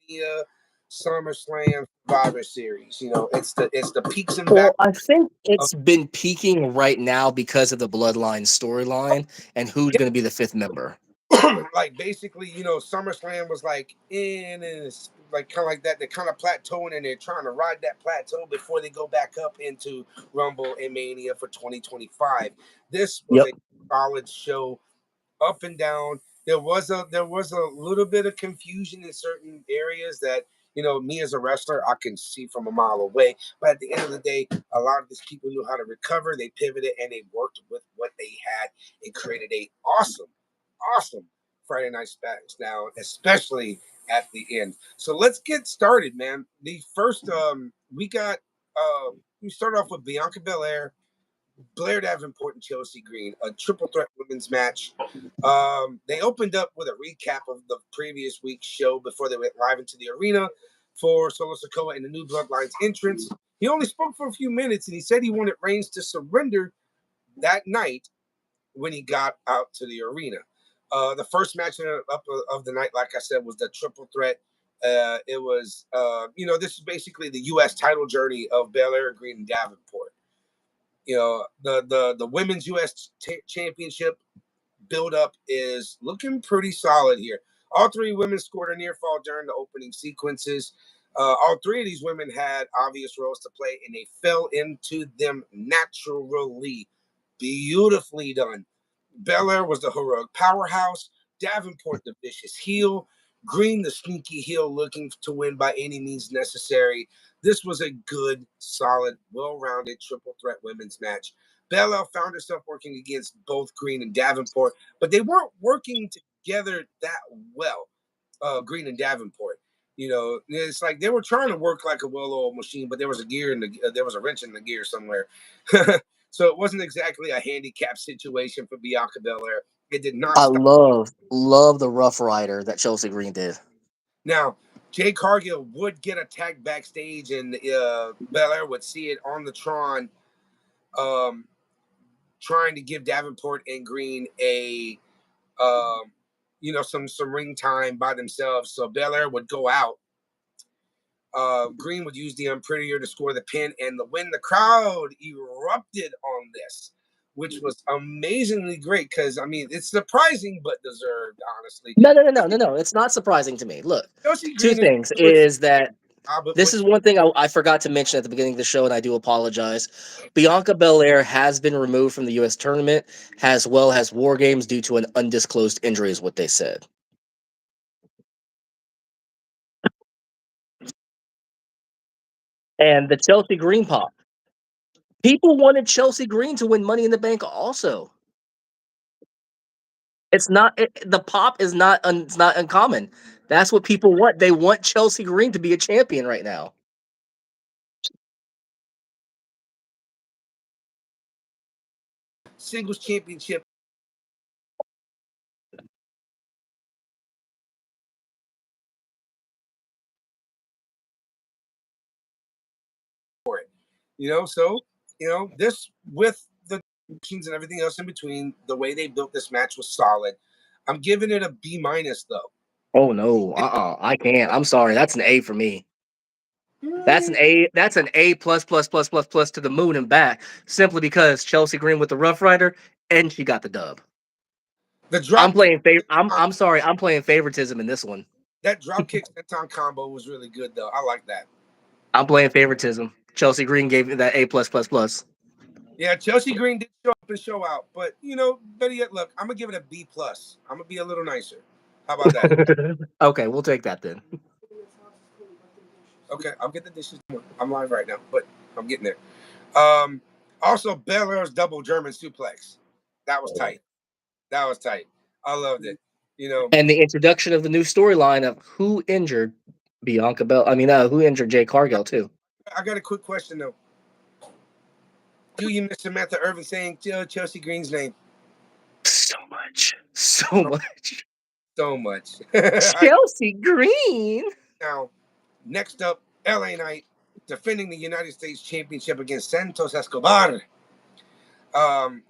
Mania, SummerSlam, Survivor Series. It's the peaks and valleys. Well, I think it's been peaking right now because of the Bloodline storyline and who's going to be the fifth member. Like basically, SummerSlam was like in, and it's like kind of like that. They're kind of plateauing, and they're trying to ride that plateau before they go back up into Rumble and Mania for 2025. This was Yep. a solid show, up and down. There was a little bit of confusion in certain areas that me as a wrestler I can see from a mile away. But at the end of the day, a lot of these people knew how to recover. They pivoted and they worked with what they had and created a awesome Friday Night SmackDown, especially at the end. So let's get started, man. The first we start off with Bianca Belair, Blair Davenport, and Chelsea Green, a triple threat women's match. They opened up with a recap of the previous week's show before they went live into the arena for Solo Sikoa and the New Bloodlines entrance. He only spoke for a few minutes, and he said he wanted Reigns to surrender that night when he got out to the arena. The first match of the night, like I said, was the triple threat. It was, this is basically the U.S. title journey of Belair, Green, and Davenport. The women's U.S. championship build-up is looking pretty solid here. All three women scored a near fall during the opening sequences. All three of these women had obvious roles to play, and they fell into them naturally. Beautifully done. Belair was the heroic powerhouse. Davenport, the vicious heel. Green, the sneaky heel, looking to win by any means necessary. This was a good, solid, well-rounded triple threat women's match. Belair found herself working against both Green and Davenport, but they weren't working together that well. Green and Davenport. It's like they were trying to work like a well-oiled machine, but there was a wrench in the gear somewhere. So it wasn't exactly a handicap situation for Bianca Belair. It did not I stop. love the Rough Rider that Chelsea Green did. Now, Jay Cargill would get attacked backstage, and Belair would see it on the Tron, trying to give Davenport and Green a some ring time by themselves. So Belair would go out. Green would use the Unprettier to score the pin and the win. The crowd erupted on this, which was amazingly great because, I mean, it's surprising but deserved, honestly. No. It's not surprising to me. Look, Chelsea two Green things is that but this is one thing I forgot to mention at the beginning of the show, and I do apologize. Bianca Belair has been removed from the U.S. tournament, as well as War Games, due to an undisclosed injury, is what they said. And the Chelsea Green pop. People wanted Chelsea Green to win Money in the Bank also. It's not the pop is not it's not uncommon. That's what people want. They want Chelsea Green to be a champion right now. singles championship for it. So this with the and everything else in between, the way they built this match was solid. I'm giving it a B minus though. Oh no, I can't. I'm sorry. That's an A for me. That's an A. That's an A plus to the moon and back. Simply because Chelsea Green with the Rough Rider, and she got the dub. The drop I'm sorry. I'm playing favoritism in this one. that drop kick senton combo was really good though. I like that. I'm playing favoritism. Chelsea Green gave me that A plus. Yeah, Chelsea Green did show up and show out, but better yet, look, I'm gonna give it a B plus. I'm gonna be a little nicer. How about that? Okay, we'll take that then. Okay, I'll get the dishes. I'm live right now, but I'm getting there. Also, Belair's double German suplex. That was tight. That was tight. I loved it. And the introduction of the new storyline of who injured Bianca Bell. I mean, who injured Jay Cargill too. I got a quick question though. Do you miss Samantha Irvin saying Chelsea Green's name? So much. So much. So much. Chelsea Green. Now, next up, LA Knight defending the United States Championship against Santos Escobar. After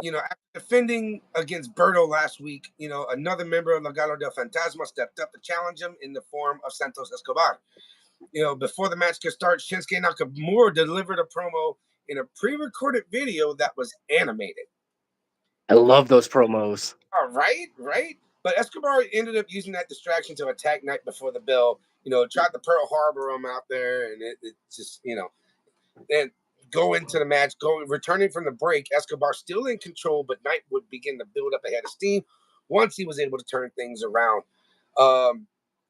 defending against Berto last week, another member of Legado del Fantasma stepped up to challenge him in the form of Santos Escobar. Before the match could start, Shinsuke Nakamura delivered a promo in a pre-recorded video that was animated. I love those promos. All right, right. But Escobar ended up using that distraction to attack Knight before the bell. Tried to Pearl Harbor him out there, and it just, then go into the match. Returning from the break, Escobar still in control, but Knight would begin to build up ahead of steam once he was able to turn things around.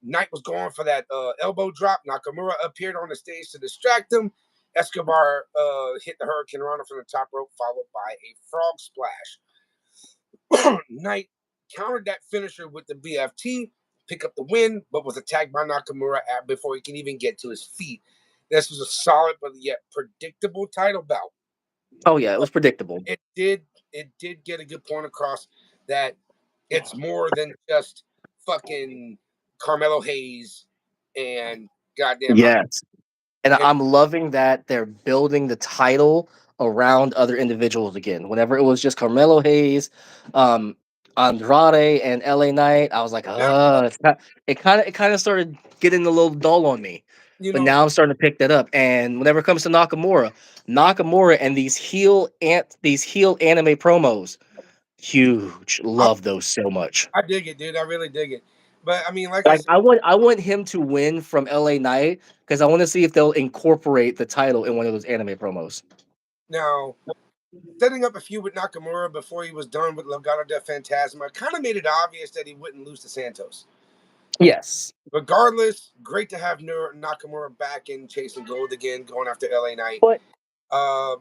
Knight was going for that elbow drop. Nakamura appeared on the stage to distract him. Escobar hit the Hurricane Runner from the top rope, followed by a frog splash. Knight countered that finisher with the BFT, pick up the win, but was attacked by Nakamura before he can even get to his feet. This was a solid but yet predictable title bout. Oh yeah, it was predictable. It did get a good point across that it's more than just fucking Carmelo Hayes and goddamn. Yes. And I'm loving that they're building the title around other individuals again. Whenever it was just Carmelo Hayes, Andrade, and LA Knight, I was like, it kind of started getting a little dull on me. But now I'm starting to pick that up. And whenever it comes to Nakamura and these heel anime promos, huge. Love those so much. I dig it, dude. I really dig it. But I mean, like I Like said, I want him to win from LA Knight because I want to see if they'll incorporate the title in one of those anime promos. now setting up a feud with Nakamura before he was done with Legado del Fantasma kind of made it obvious that he wouldn't lose to Santos. Yes. Regardless, great to have Nakamura back in chasing gold again, going after LA Knight. But Uh,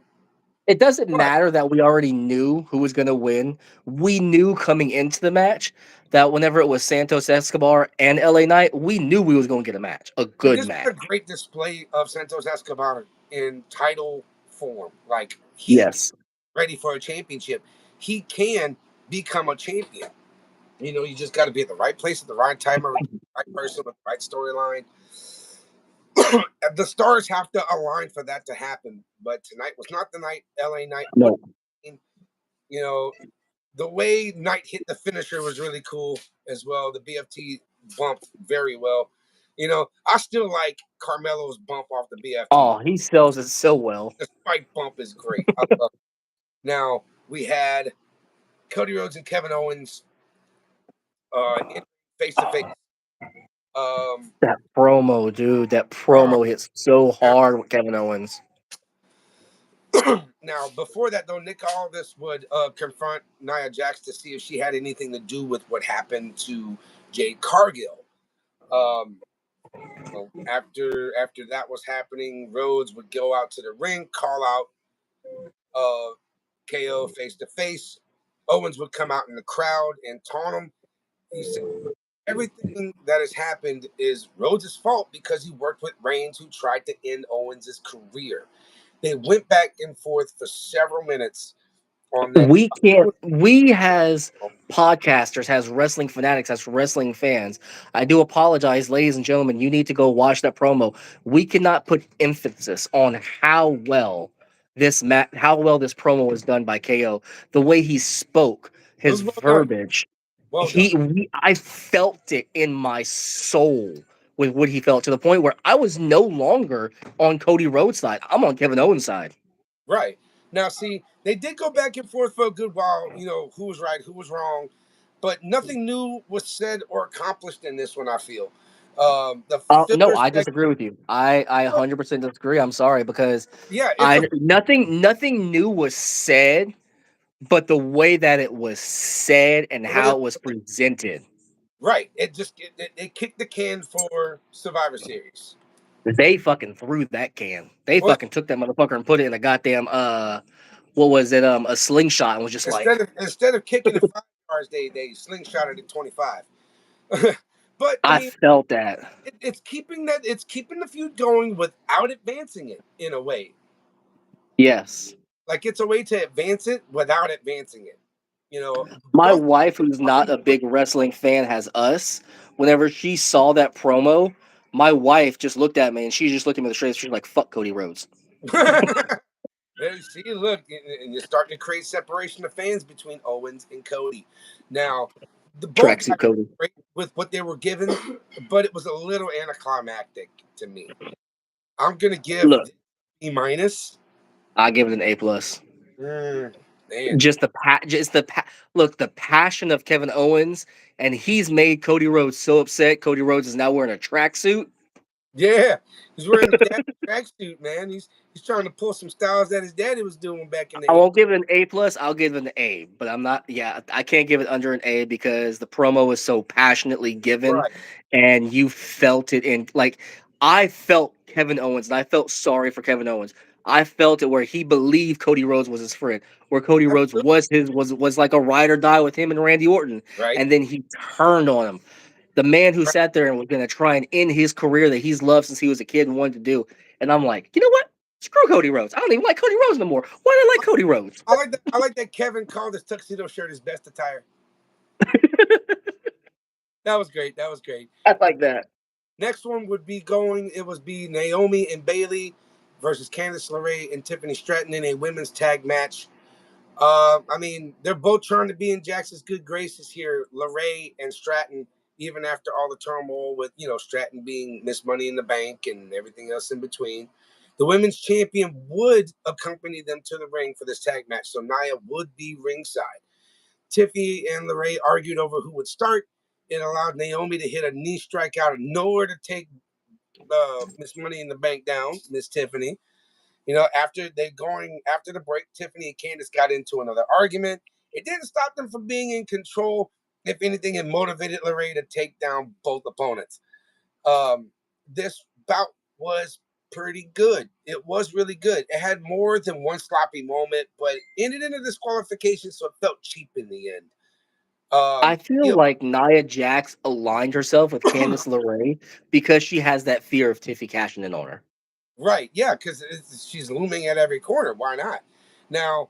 it doesn't matter that we already knew who was going to win. We knew coming into the match that whenever it was Santos Escobar and LA Knight, we knew we was going to get a match, a and good this match. was a great display of Santos Escobar in title form. Like he's Yes. ready for a championship. He can become a champion. You just got to be at the right place at the right time, or the right person with the right storyline. The stars have to align for that to happen. But tonight was not the night. LA Knight. No. You know, the way Knight hit the finisher was really cool as well. The BFT bumped very well. I still like Carmelo's bump off the BFT. Oh, he sells it so well. The spike bump is great. I love it. Now we had Cody Rhodes and Kevin Owens face to face. That promo, dude. That promo hits so hard with Kevin Owens. Now, before that, though, Nick Aldis would confront Nia Jax to see if she had anything to do with what happened to Jade Cargill. After that was happening, Rhodes would go out to the ring, call out KO face to face. Owens would come out in the crowd and taunt him. He said everything that has happened is Rhodes' fault because he worked with Reigns, who tried to end Owens' career. They went back and forth for several minutes on that. We as podcasters, as wrestling fanatics, as wrestling fans, I do apologize, ladies and gentlemen. You need to go watch that promo. We cannot put emphasis on how well this promo was done by KO. The way he spoke, his verbiage. I felt it in my soul with what he felt to the point where I was no longer on Cody Rhodes' side. I'm on Kevin Owens' side. Right. Now, see, they did go back and forth for a good while, who was right, who was wrong, but nothing new was said or accomplished in this one, I feel. No, I disagree with you. I 100% disagree. I'm sorry because nothing new was said, but the way that it was said and how it was presented. Right. It kicked the can for Survivor Series. They fucking threw that can. They fucking took that motherfucker and put it in a goddamn what was it? A slingshot and was just instead of kicking it 5 stars, they slingshotted it 25. But I felt that it's keeping the feud going without advancing it in a way. Yes. Like it's a way to advance it without advancing it. You know, My both wife, who's not a big wrestling fan, has us. Whenever she saw that promo, my wife just looked at me and she just looked at me with a straight. She's like, "Fuck Cody Rhodes." See, look, and you're starting to create separation of fans between Owens and Cody. Now, the both guys Tracksuit Cody. were great with what they were given, but it was a little anticlimactic to me. I'm gonna give Look, E minus. I give it an A plus. Mm, man, Look, the passion of Kevin Owens, and he's made Cody Rhodes so upset. Cody Rhodes is now wearing a tracksuit. yeah, he's wearing a daddy tracksuit, man. He's trying to pull some styles that his daddy was doing back in the I 80s. won't give it an A plus. I'll give it an A, but I'm not. Yeah, I can't give it under an A because the promo was so passionately given, Right, and you felt it in like I felt Kevin Owens, and I felt sorry for Kevin Owens. I felt it where he believed Cody Rhodes was his friend, where Cody Rhodes absolutely was like a ride or die with him and Randy Orton, right, and then he turned on him. The man who right. sat there and was going to try and end his career that he's loved since he was a kid and wanted to do. And I'm like, you know what? Screw Cody Rhodes. I don't even like Cody Rhodes no more. Why do I like Cody Rhodes? I like that. I like that Kevin called his tuxedo shirt his best attire. That was great. That was great. I like that. Next one would be going. It was be Naomi and Bailey versus Candice LeRae and Tiffany Stratton in a women's tag match. I mean, they're both trying to be in Jax's good graces here, LeRae and Stratton. Even after all the turmoil with Stratton being Miss Money in the Bank and everything else in between, the women's champion would accompany them to the ring for this tag match. So Nia would be ringside. Tiffy and LeRae argued over who would start. It allowed Naomi to hit a knee strike out of nowhere to take Miss Money in the Bank down, Miss Tiffany. After the break, Tiffany and Candice got into another argument. It didn't stop them from being in control. If anything, it motivated LeRae to take down both opponents. This bout was pretty good. It was really good. It had more than one sloppy moment, but ended in a disqualification, so it felt cheap in the end. I feel You like Nia Jax aligned herself with know, Candice LeRae because she has that fear of Tiffy cashing in on her. right? Yeah, because she's looming at every corner. Why not? Now,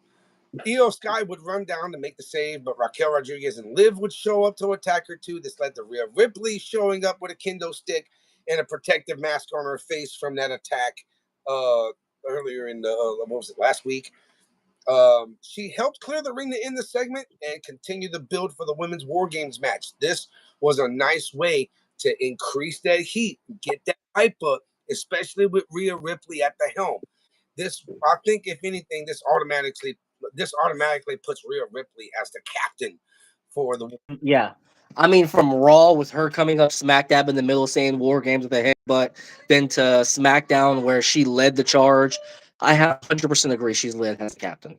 Io Sky would run down to make the save, but Raquel Rodriguez and Liv would show up to attack her too. This led to Rhea Ripley showing up with a kendo stick and a protective mask on her face from that attack uh, earlier in the what was it, last week. She helped clear the ring to end the segment and continue the build for the women's War Games match. This was a nice way to increase that heat, get that hype up, especially with Rhea Ripley at the helm. I think, if anything, this automatically puts Rhea Ripley as the captain for the. Yeah. I mean, from Raw with her coming up smack dab in the middle saying War Games with a headbutt, then to SmackDown where she led the charge. I 100% agree she's led as the captain.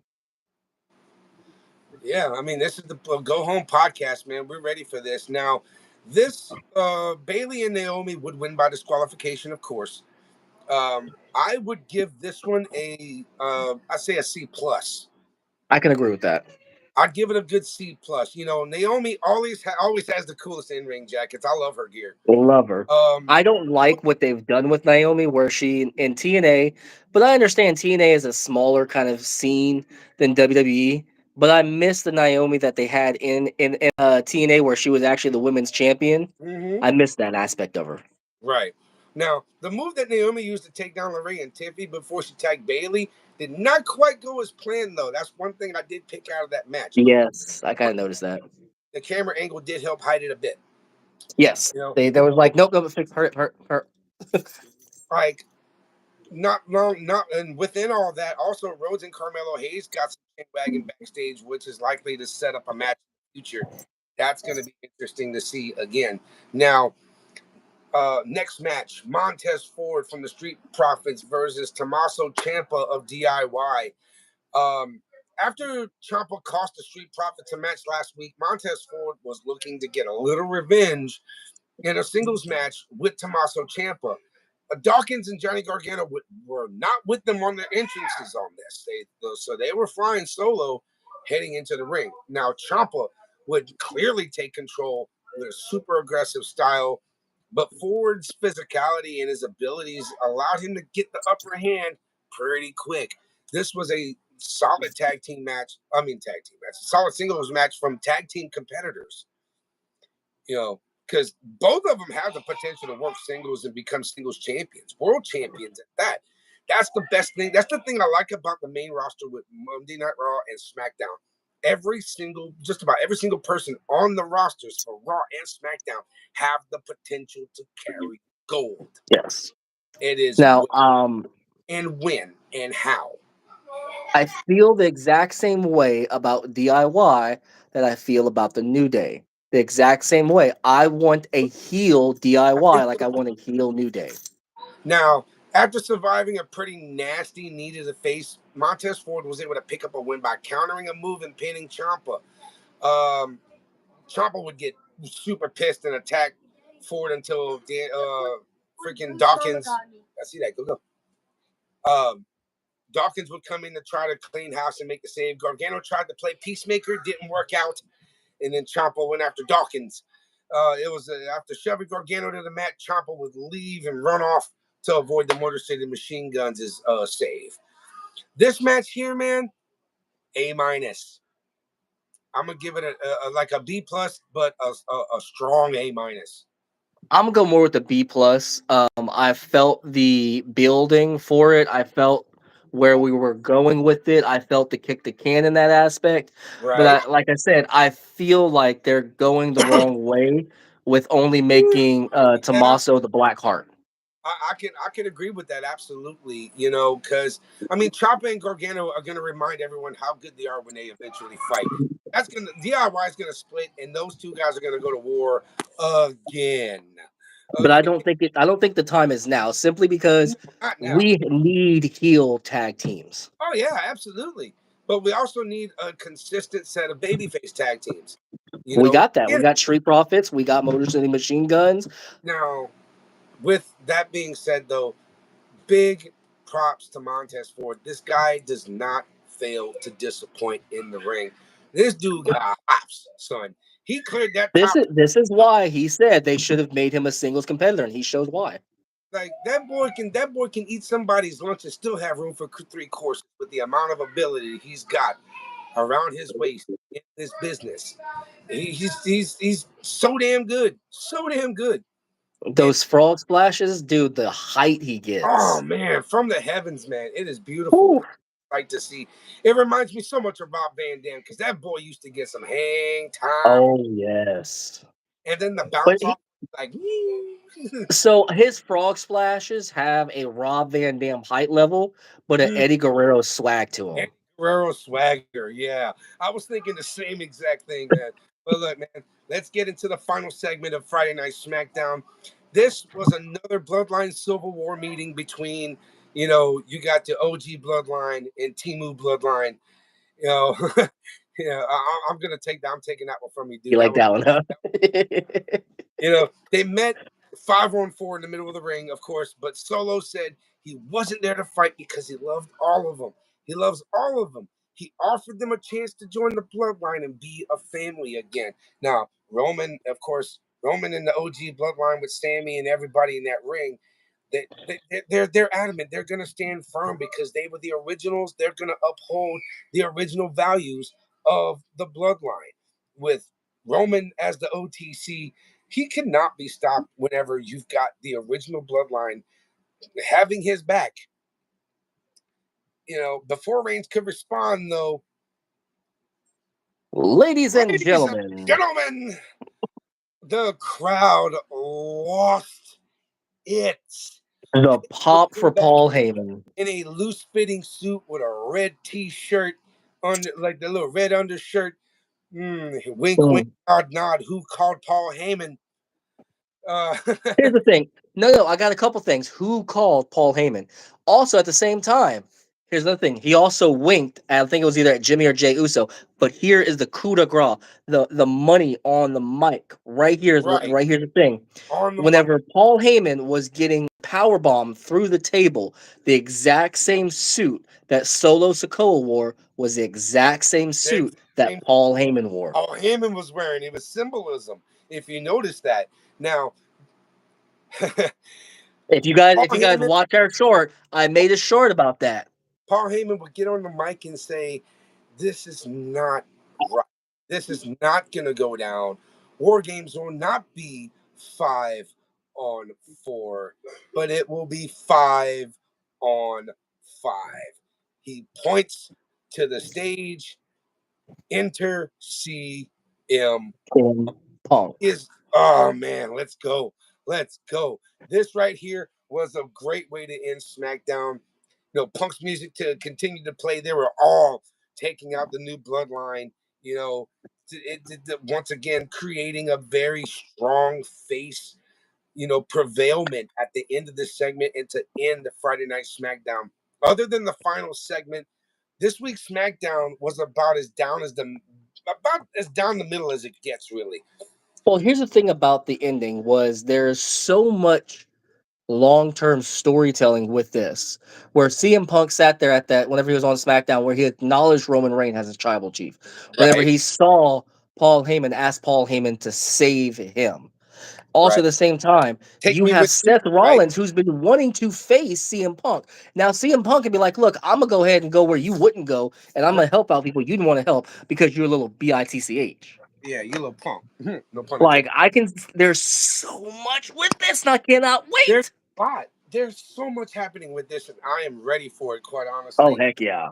Yeah, I mean, this is the Go Home podcast, man. We're ready for this now. This Bailey and Naomi would win by disqualification, of course. I would give this one I say a C plus. I can agree with that. I'd give it a good C plus. Naomi always has the coolest in ring jackets. I love her gear. Love her. Um, I don't like what they've done with Naomi, where she in TNA, but I understand TNA is a smaller kind of scene than WWE. But I miss the Naomi that they had in TNA, where she was actually the women's champion. mhm. I miss that aspect of her. Right. Now, the move that Naomi used to take down LeRae and Tiffy before she tagged Bailey did not quite go as planned, though. That's one thing I did pick out of that match. Yes, I kind of noticed that. The camera angle did help hide it a bit. Yes, You know, they there was like nope, nope, fix her. like not long, not and within all that, also Rhodes and Carmelo Hayes got some wagon backstage, which is likely to set up a match in the future. That's going to be interesting to see again. Now, next match, Montez Ford from the Street Profits versus Tommaso Ciampa of DIY. Um, After Ciampa cost the Street Profits a match last week, Montez Ford was looking to get a little revenge in a singles match with Tommaso Ciampa. Dawkins and Johnny Gargano were not with them on their entrances on this. So they were flying solo heading into the ring. Now, Ciampa would clearly take control with a super aggressive style, but Ford's physicality and his abilities allowed him to get the upper hand pretty quick. This was a solid tag team match. Tag team match. Solid singles match from tag team competitors. Because both of them have the potential to work singles and become singles champions, world champions at that. That's the best thing. That's the thing I like about the main roster with Monday Night Raw and SmackDown. Just about every single person on the rosters for Raw and SmackDown have the potential to carry gold. Yes. It is Now, when and how. I feel the exact same way about DIY that I feel about the New Day. The exact same way. I want a heel DIY like I want a heel New Day. Now, after surviving a pretty nasty knee to the face, Montez Ford was able to pick up a win by countering a move and pinning Ciampa. Ciampa would get super pissed and attack Ford until freaking Hawkinz. I see that. Go. Hawkinz would come in to try to clean house and make the save. Gargano tried to play peacemaker, didn't work out, and then Ciampa went after Hawkinz. It was after shoving Gargano to the mat, Ciampa would leave and run off to avoid the Motor City Machine Guns' save. This match here, man, A-. I'm gonna give it a B+, but a strong A-. I'm gonna go more with the B+. I felt the building for it. I felt where we were going with it. I felt the kick the can in that aspect. Right. But like I said, I feel like they're going the wrong way with only making Tommaso the Black Heart. I can agree with that absolutely. Because Ciampa and Gargano are gonna remind everyone how good they are when they eventually fight. DIY is gonna split, and those two guys are gonna go to war again. But I don't think the time is now, simply because we need heel tag teams. Oh yeah, absolutely. But we also need a consistent set of babyface tag teams. We got that. We got Street Profits. We got Motor City Machine Guns. Now, with that being said, though, big props to Montez Ford. This guy does not fail to disappoint in the ring. This dude got hops, son. He cleared that top. This is why he said they should have made him a singles competitor, and he shows why. Like that boy can eat somebody's lunch and still have room for 3 courses with the amount of ability he's got around his waist in this business. He's so damn good. So damn good. Those frog splashes, dude, the height he gets. Oh man, from the heavens, man. It is beautiful. Like to see. It reminds me so much of Rob Van Dam, because that boy used to get some hang time. Oh yes. And then the bounce off, like so his frog splashes have a Rob Van Dam height level, but an Eddie Guerrero swag to him. Eddie Guerrero swagger, yeah. I was thinking the same exact thing, man. But look, man, let's get into the final segment of Friday Night SmackDown. This was another Bloodline Civil War meeting between, you got the OG Bloodline and Timu Bloodline. I'm taking that one from you, dude. You like that one, huh? They met 5-on-4 in the middle of the ring, of course, but Solo said he wasn't there to fight because he loved all of them. He loves all of them. He offered them a chance to join the Bloodline and be a family again. Now, Roman and the OG Bloodline with Sammy and everybody in that ring, they're adamant. They're going to stand firm because they were the originals. They're going to uphold the original values of the Bloodline. With Roman as the OTC, he cannot be stopped whenever you've got the original Bloodline having his back. Before Reigns could respond, though. Ladies and gentlemen, the crowd lost it. The pop for Paul Heyman. In a loose-fitting suit with a red T-shirt, like the little red undershirt. Wink, wink, nod, nod. Who called Paul Heyman? Here's the thing. No, I got a couple things. Who called Paul Heyman? Also, at the same time, here's another thing. He also winked. I think it was either at Jimmy or Jey Uso. But here is the coup de grace. The money on the mic. Right here is right here's the thing. Whenever Paul Heyman was getting powerbombed through the table, the exact same suit that Solo Sikoa wore was the exact same suit that Paul Heyman wore. Paul Heyman was wearing. It was symbolism, if you notice that. Now, if you guys watch our short, I made a short about that. Paul Heyman would get on the mic and say, "This is not right. This is not going to go down. War Games will not be 5-on-4, but it will be 5-on-5." He points to the stage. Enter CM Punk. is, oh man, let's go. Let's go. This right here was a great way to end SmackDown. Punk's music to continue to play. They were all taking out the new bloodline, once again creating a very strong face, prevailment at the end of this segment and to end the Friday Night SmackDown. Other than the final segment, this week's SmackDown was about as down the middle as it gets, really. Well, here's the thing about the ending was there's so much long-term storytelling with this, where CM Punk sat there at that whenever he was on SmackDown, where he acknowledged Roman Reigns as his tribal chief. Whenever Right, he saw Paul Heyman, asked Paul Heyman to save him. Also, at right. the same time, Take you me have with you, Seth right? Rollins, who's been wanting to face CM Punk. Now, CM Punk can be like, "Look, I'm gonna go ahead and go where you wouldn't go, and I'm Right. gonna help out people you didn't want to help because you're a little bitch." Yeah, you little punk. No pun intended. Like I can, there's so much with this, and I cannot There's wait. a lot. There's so much happening with this, and I am ready for it, quite Oh honestly. heck yeah!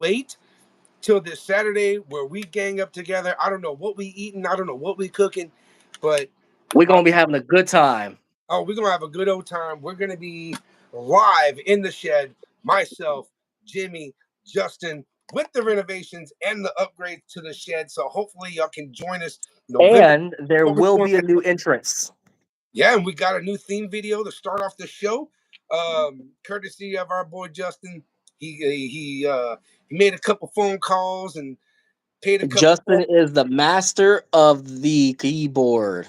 Wait till this Saturday where we gang up together. I don't know what we eating. I don't know what we cooking, but We're uh, gonna be having a good time. we're gonna have a good old time. We're gonna be live in the shed. Myself, Jimmy, Justin, with the renovations and the upgrades to the shed. So hopefully y'all can join us November. And there What we're will doing be a new entrance. Yeah, and we got a new theme video to start off the show, courtesy of our boy Justin. He made a couple phone calls and paid a couple. Justin is the master of the keyboard.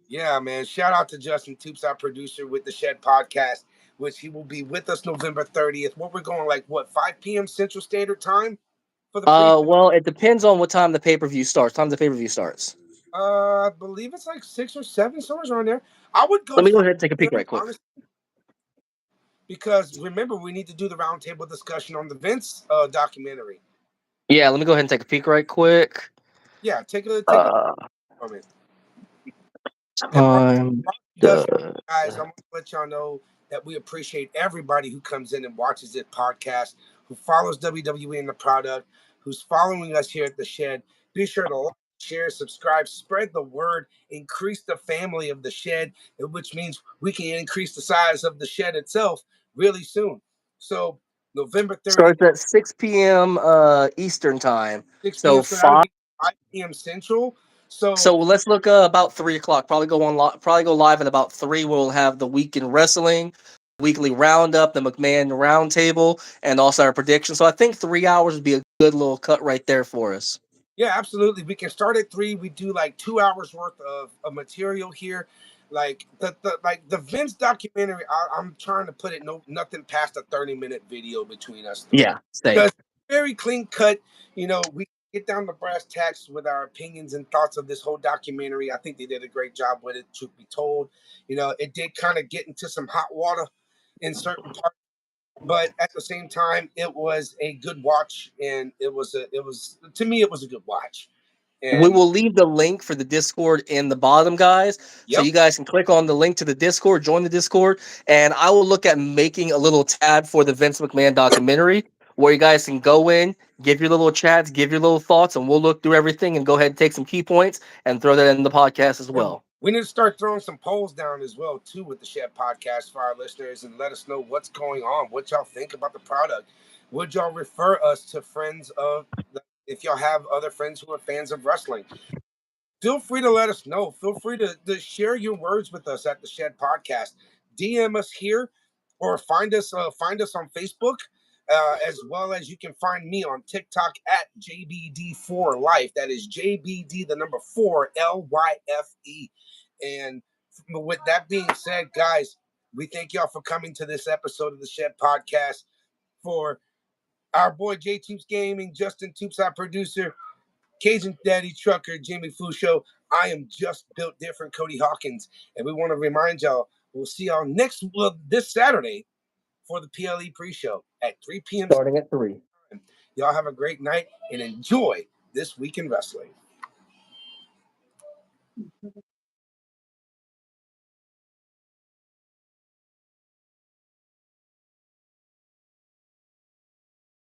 Yeah, man. Shout out to Justin Toops, our producer with the Shed Podcast, which he will be with us November 30th. What we're going like, what, 5 p.m. Central Standard Time for the pre? Well, it depends on what time the pay-per-view starts. Time the pay-per-view starts. I believe it's like 6 or 7, somewhere around there. I would go Let me go 5 ahead and take a peek p.m. right quick. honestly, because remember we need to do the roundtable discussion on the Vince documentary. Yeah, let me go ahead and take a peek right quick. Yeah, take a Uh, from it. And time while he does, the guys, I want to let y'all know that we appreciate everybody who comes in and watches this podcast, who follows WWE and the product, who's following us here at the Shed. Be sure to like, share, subscribe, spread the word, increase the family of the Shed, which means we can increase the size of the Shed itself really soon. So November 30th, starts at 6 p.m. Eastern time. 6 p.m. So So that'll five. be 5 p.m. Central. So So let's look about 3 o'clock. Probably go on. Probably go live at about 3. We'll have the week in wrestling, weekly roundup, the McMahon roundtable, and also our prediction. So I think 3 hours would be a good little cut right there for us. yeah, absolutely. We can start at 3. We do like 2 hours worth of material here. Like the Vince documentary, I'm trying to put it nothing past a 30-minute video between us three. Yeah, same. Because very clean cut, we get down to brass tacks with our opinions and thoughts of this whole documentary. I think they did a great job with it, truth be told. It did kind of get into some hot water in certain parts, but at the same time, it was a good watch, and it was to me, it was a good watch. We And will leave the link for the Discord in the bottom, guys. So yep, you guys can click on the link to the Discord, join the Discord, and I will look at making a little tab for the Vince McMahon documentary where you guys can go in, give your little chats, give your little thoughts, and we'll look through everything and go ahead and take some key points and throw that in the podcast as and well. we need to start throwing some polls down as well too with the Shed Podcast for our listeners, and let us know what's going on, what y'all think about the product. Would y'all refer us to friends of if y'all have other friends who are fans of wrestling? Feel free to let us know. Feel free to share your words with us at the Shed Podcast. DM us here, or find us on Facebook, as well as you can find me on TikTok at JBD4Life. That is JBD the number 4LYFE. And with that being said, guys, we thank y'all for coming to this episode of the Shed Podcast. For our boy J Toops Gaming, Justin Toops, our producer, Cajun Daddy Trucker, Jimmy Fusho. I am just built different, Cody Hawkinz. And we want to remind y'all, we'll see y'all this Saturday for the PLE pre-show at 3 p.m. Starting at 3. Y'all have a great night and enjoy this week in wrestling.